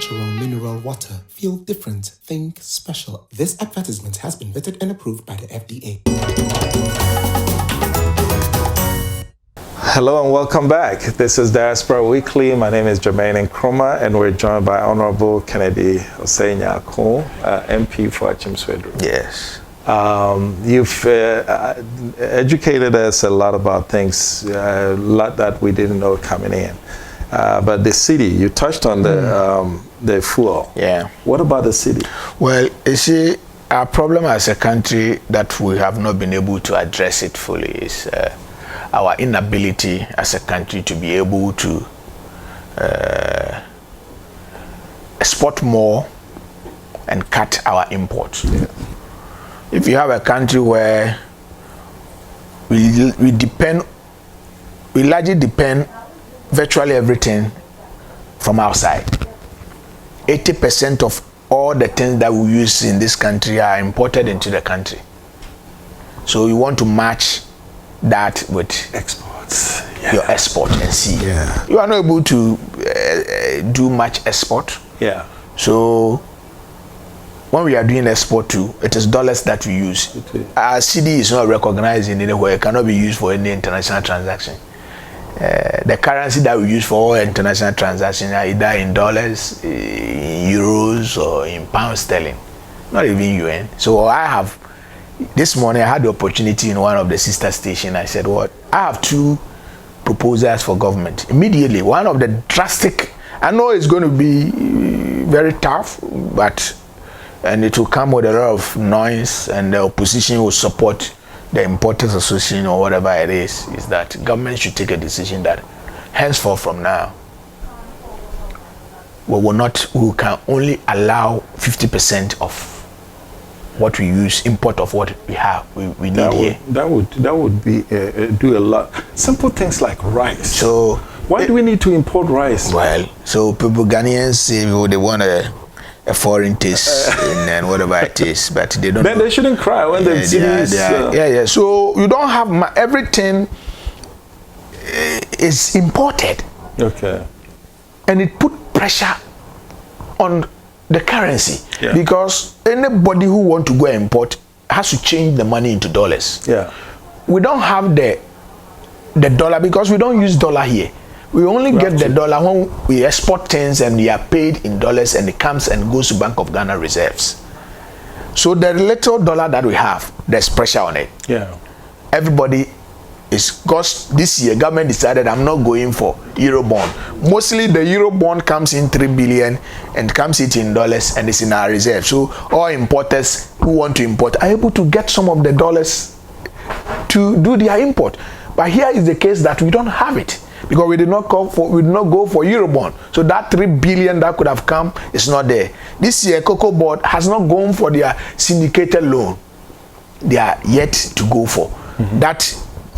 natural mineral water. Feel different. Think special. This advertisement has been vetted and approved by the FDA. Hello and welcome back. This is Diaspora Weekly. My name is Jermaine Nkrumah, and we're joined by Honorable Kennedy Osei Nyarko, MP for Achimswedru. Yes. You've educated us a lot about things, a lot that we didn't know coming in. But the city, you touched on the fuel. Yeah. What about the city? Well, you see, our problem as a country that we have not been able to address it fully is our inability as a country to be able to export more and cut our imports. Yeah. If you have a country where we largely depend virtually everything from outside. 80% of all the things that we use in this country are imported into the country. So you want to match that with exports. Your export and see. Yeah. You are not able to do much export. Yeah. So when we are doing export too, it is dollars that we use. Our CD is not recognized in anywhere. It cannot be used for any international transaction. The currency that we use for all international transactions are either in dollars, in euros, or in pound sterling, not even UN. So this morning I had the opportunity in one of the sister stations. I said, what? I have two proposals for government. Immediately, one of the drastic, I know it's going to be very tough, and it will come with a lot of noise, and the opposition will support the Importers Association or whatever it is that government should take a decision that henceforth from now we can only allow 50% of what we use, import of what we have, we need here. That would be do a lot. Simple things like rice. So why do we need to import rice? Well, so people, Ghanaians say they want a foreign taste and whatever it is, but they don't. Then they shouldn't cry when the cities. Yeah. So you don't have everything is imported. Okay. And it put pressure on the currency, yeah. Because anybody who want to go import has to change the money into dollars. Yeah. We don't have the dollar because we don't use dollar here. We only get the dollar when we export things and we are paid in dollars, and it comes and goes to Bank of Ghana reserves. So the little dollar that we have, there's pressure on it. Yeah. Everybody is, because this year government decided I'm not going for Eurobond. Mostly the Eurobond comes in 3 billion and comes in dollars and it's in our reserve. So all importers who want to import are able to get some of the dollars to do their import. But here is the case that we don't have it, because we did not go for Eurobond. So that 3 billion that could have come is not there. This year, Cocoa Board has not gone for their syndicated loan. They are yet to go for. That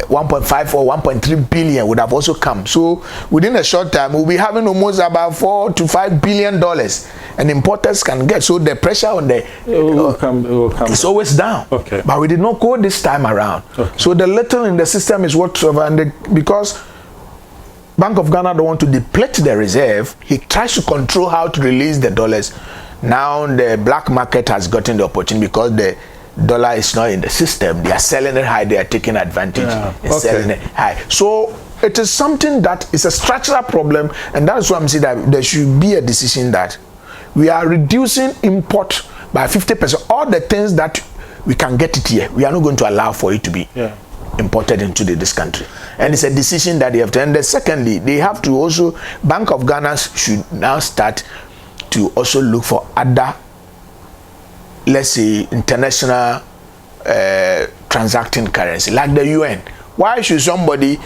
1.5 or 1.3 billion would have also come. So within a short time, we'll be having almost about $4 to $5 billion, and importers can get. So the pressure on the it will come. It's always down. Okay. But we did not go this time around. Okay. So the little in the system is whatsoever, and because Bank of Ghana don't want to deplete the reserve, he tries to control how to release the dollars. Now the black market has gotten the opportunity because the dollar is not in the system. They are selling it high. They are taking advantage and selling it high. So it is something that is a structural problem, and that's why I'm saying that there should be a decision that we are reducing import by 50%. All the things that we can get it here, we are not going to allow for it to be imported into this country. And it's a decision that they have to. And then secondly, they have to also, Bank of Ghana should now start to also look for other, let's say, international transacting currency, like the UN. Why should somebody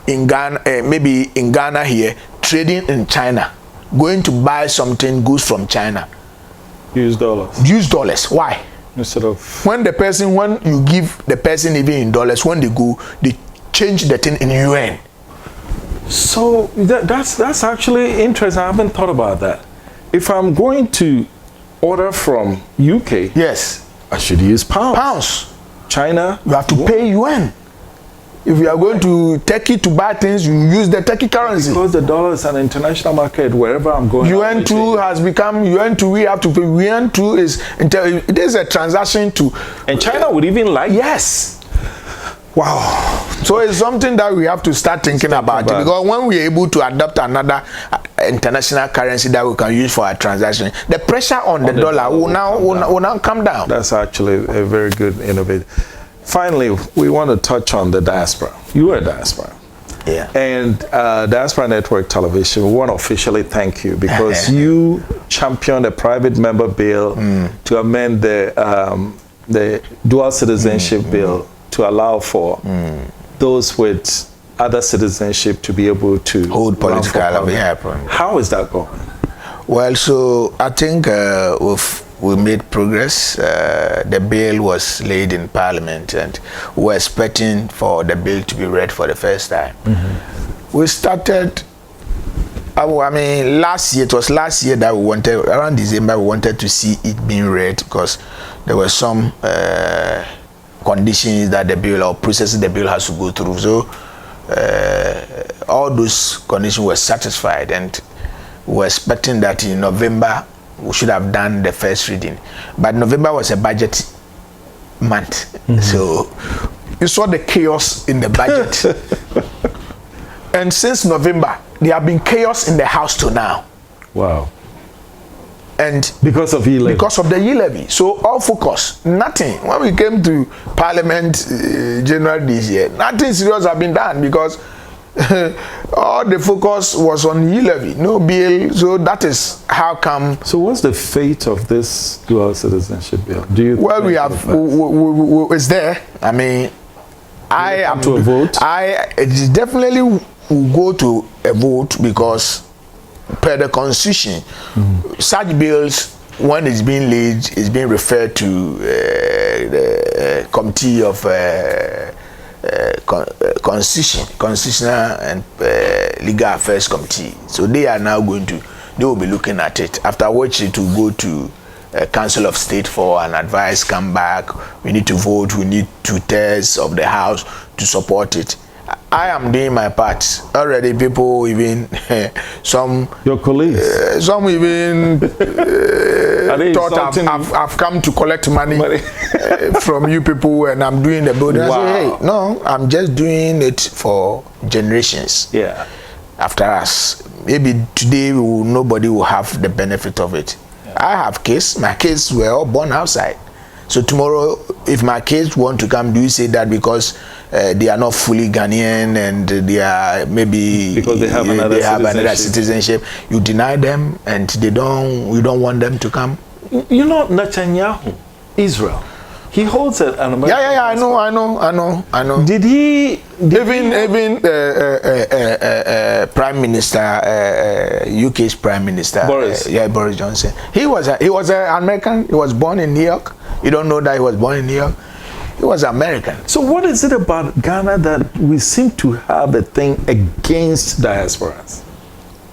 in Ghana, maybe in Ghana here, trading in China, going to buy something, goods from China, use dollars? Use dollars. Why? Instead of when you give the person even in dollars, when they go, they change the thing in UN. So that's actually interesting. I haven't thought about that. If I'm going to order from UK, yes, I should use pounds. Pounds. China, you have to pay UN. If you are going to Turkey to buy things, you use the Turkey currency. Because the dollar is an international market. Wherever I'm going, UN2 has become UN2. We have to pay. UN2 is it is a transaction to. And China would even like. Yes. Wow. So it's something that we have to start thinking about it, because when we are able to adopt another international currency that we can use for our transaction, the pressure on the dollar will now come down. That's actually a very good innovative. Finally, we want to touch on the diaspora. You are a diaspora. Yeah. And Diaspora Network Television, we want to officially thank you because you championed a private member bill to amend the dual citizenship bill to allow for those with other citizenship to be able to hold political. How is that going? Well, so I think we made progress. The bill was laid in Parliament, and we're expecting for the bill to be read for the first time. We started. I mean, last year, it was last year that we wanted, around December, we wanted to see it being read because there were some conditions that the bill or processes the bill has to go through. So all those conditions were satisfied, and we were expecting that in November we should have done the first reading. But November was a budget month, so you saw the chaos in the budget. And since November, there have been chaos in the House till now. Wow. And because of e-levy. Because of the e-levy. So all focus, nothing. When we came to Parliament January this year, nothing serious have been done because all the focus was on e-levy, no bill. So that is how come. So what's the fate of this dual citizenship bill? Do you? Well, we have. It's there. I mean, I am to a vote. It definitely will go to a vote because per the constitution, such bills, when it's being laid, is being referred to the committee of constitutional and legal affairs committee. So they are now they will be looking at it, after which it will go to Council of State for an advice, come back. We need to vote. We need 2/3 of the House to support it. I am doing my part already. People even some your colleagues, some even thought I've come to collect money from you people, and I'm doing the building. Wow. I say, hey, no, I'm just doing it for generations. Yeah. After us, maybe today nobody will have the benefit of it. Yeah. I have kids. My kids were all born outside. So tomorrow, if my kids want to come, do you say that because they are not fully Ghanaian and they are maybe because they have another citizenship? You deny them, and you don't want them to come. You know Netanyahu, Israel. He holds an American. Yeah. I know. Did he? Even Prime Minister, UK's Prime Minister, Boris. Boris Johnson. He was an American. He was born in New York. You don't know that he was born in New York. He was American. So what is it about Ghana that we seem to have a thing against diasporas?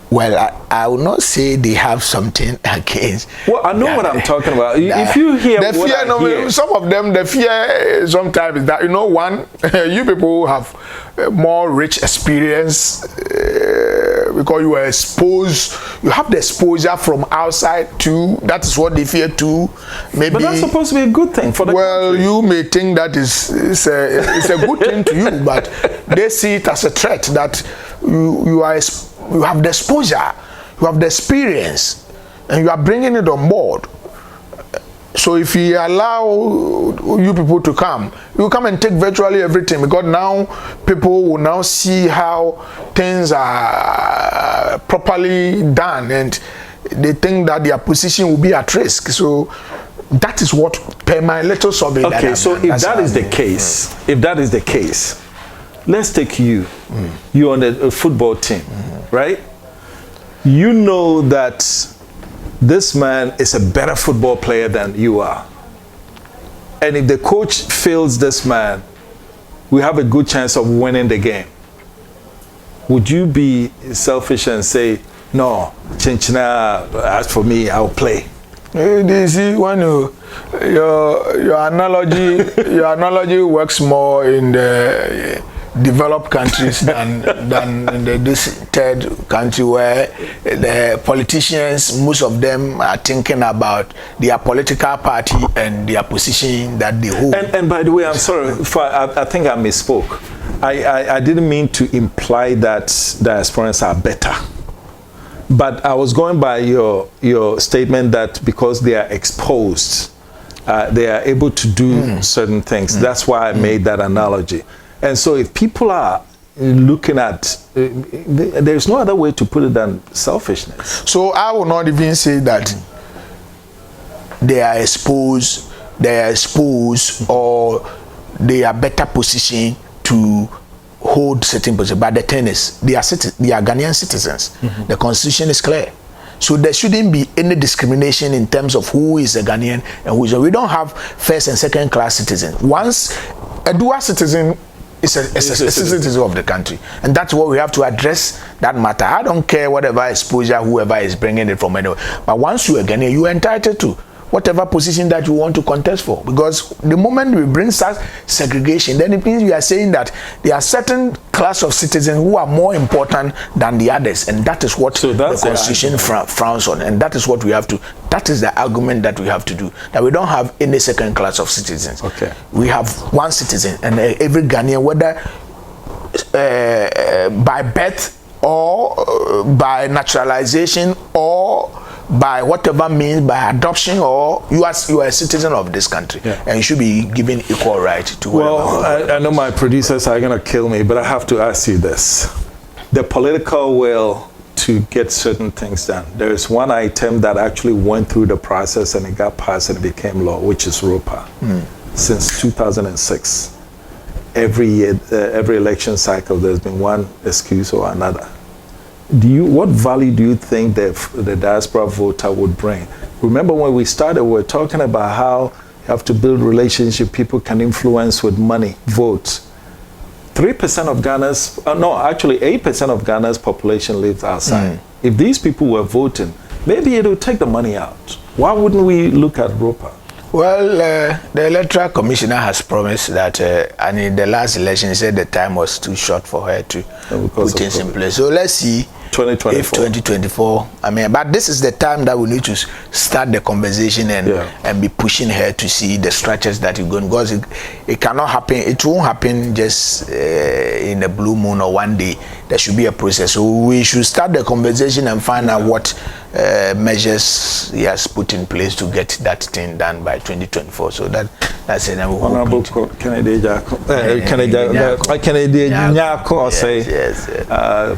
Well, I will not say they have something against. Well, I know Ghana. What I'm talking about. If you hear the what fear, I hear, some of them, the fear sometimes is that, one, you people have more rich experience because you were exposed. You have the exposure from outside too. That is what they fear too. Maybe. But that's supposed to be a good thing for the country. You may think that it's a good thing to you, but they see it as a threat that you have the exposure, you have the experience, and you are bringing it on board. So if you allow you people to come, you come and take virtually everything, because now people will now see how things are properly done, and they think that their position will be at risk. So that is what per my little survey. Okay, so if that is the case, let's take you. You're on the football team, right? You know that this man is a better football player than you are. And if the coach fails this man, we have a good chance of winning the game. Would you be selfish and say, no, Chinchina, as for me, I'll play? You see, when your analogy works more in the developed countries than this third country where the politicians, most of them are thinking about their political party and their position that they hold. And by the way, I'm sorry, I think I misspoke. I didn't mean to imply that diasporans are better. But I was going by your statement that because they are exposed, they are able to do certain things. That's why I made that analogy. And so if people are looking at, there's no other way to put it than selfishness. So I will not even say that they are exposed, or they are better positioned to hold certain positions. But the thing is, they are Ghanaian citizens. The constitution is clear. So there shouldn't be any discrimination in terms of who is a Ghanaian and who is. We don't have first and second class citizens. Once a dual citizen is a citizen of the country, and that's what we have to address that matter. I don't care whatever exposure whoever is bringing it from anywhere, but once you are Ghanaian, you are entitled to whatever position that you want to contest for. Because the moment we bring such segregation, then it means we are saying that there are certain class of citizens who are more important than the others, and that is what the constitution frowns on, and that is what we have to. That is the argument that we have to do. That we don't have any second class of citizens. Okay. We have one citizen, and every Ghanaian, whether by birth or by naturalization or by whatever means, by adoption, or you are a citizen of this country, and you should be given equal right to. Well, I know my producers are going to kill me, but I have to ask you this: the political will to get certain things done. There is one item that actually went through the process and it got passed and it became law, which is ROPA. Since 2006, every year, every election cycle, there's been one excuse or another. What value do you think the diaspora voter would bring? Remember when we started, we were talking about how you have to build relationship, people can influence with money, vote. 3% of Ghana's, actually 8% of Ghana's population lives outside. If these people were voting, maybe it would take the money out. Why wouldn't we look at ROPA? Well, the electoral commissioner has promised that, and in the last election, he said the time was too short for her to put things in place. So let's see 2024. If 2024, but this is the time that we need to start the conversation and be pushing her to see the structures that you're going, because it cannot happen. It won't happen just in a blue moon or one day. There should be a process. So we should start the conversation and find out what measures he has put in place to get that thing done by 2024. So that's it. Honorable Kennedy Nyarko Osei. Yes.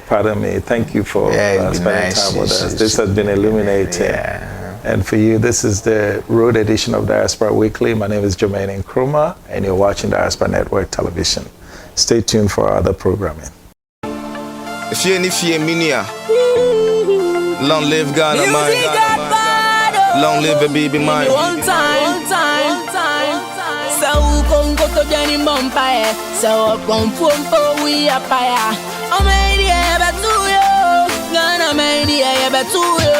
Pardon me. Thank you for spending time with us. This has been illuminating. And for you, this is the road edition of Diaspora Weekly. My name is Jermaine Nkrumah, and you're watching Diaspora Network Television. Stay tuned for our other programming. If you any fear minia, long live Ghana, long live a baby mine. One time. So Congo to Jenny Mumpire, so Congo we are fire. I made the ever to you, Ghana made the ever to you.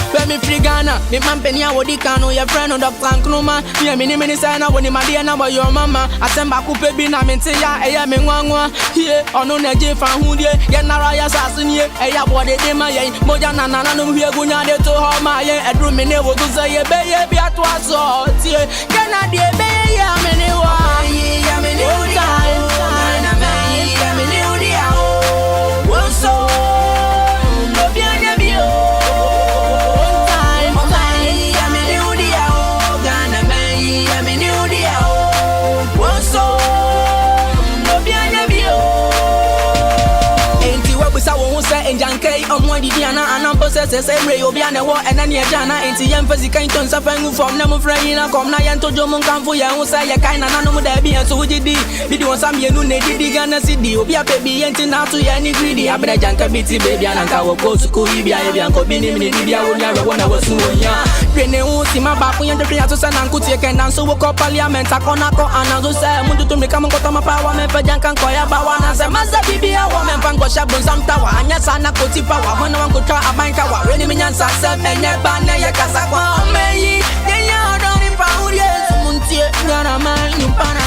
When me free Ghana, me man penny I would decano your friend on Dr. Nkrumah. Yeah, me sign when my dear number your mama. I send back up baby na mente ya eya me nwangwa. Yeah, ono na je fan hu die. Ya nara ya sasin ye. Eya body de ma ye. Moja na no hwe gunya de to ho ma ye. Edru me ne wo to say ye be ye bi atwa so. Tie. Ghana de be ya me ne wa. Ya me ne odi. Ghana me ya me ne odi a o. Wo so. No bien de bio. Njankei omwadi diana anampose semre obiane wo enani ejana enti yemfezi kan ton safengu from na mo frayina kom na yento jomo kanfo ye hu say ye kan na no mo da bi enso wujidi bidi won sam ye nu ne didi Ghana city obi apebi yenti na to ye ni greedy abra janka biti baby ananka wo go school bia ye bia nko bi ni mi ni bia wo nya we wona wo su onya twene hu si ma ba ko yende twa to say na nkutie ken dan so wo ko parliament akona ko anazo say mundu to me kam ko to ma power me fa janka ko ya ba wana say masa bibia wo me fa ngo shabon sam tawa anya sana koti power when I go try a bank power when me nyansa sem enye ba na ye kasa kwa omeyi ye ya don in power ye muntie Ghana man you pana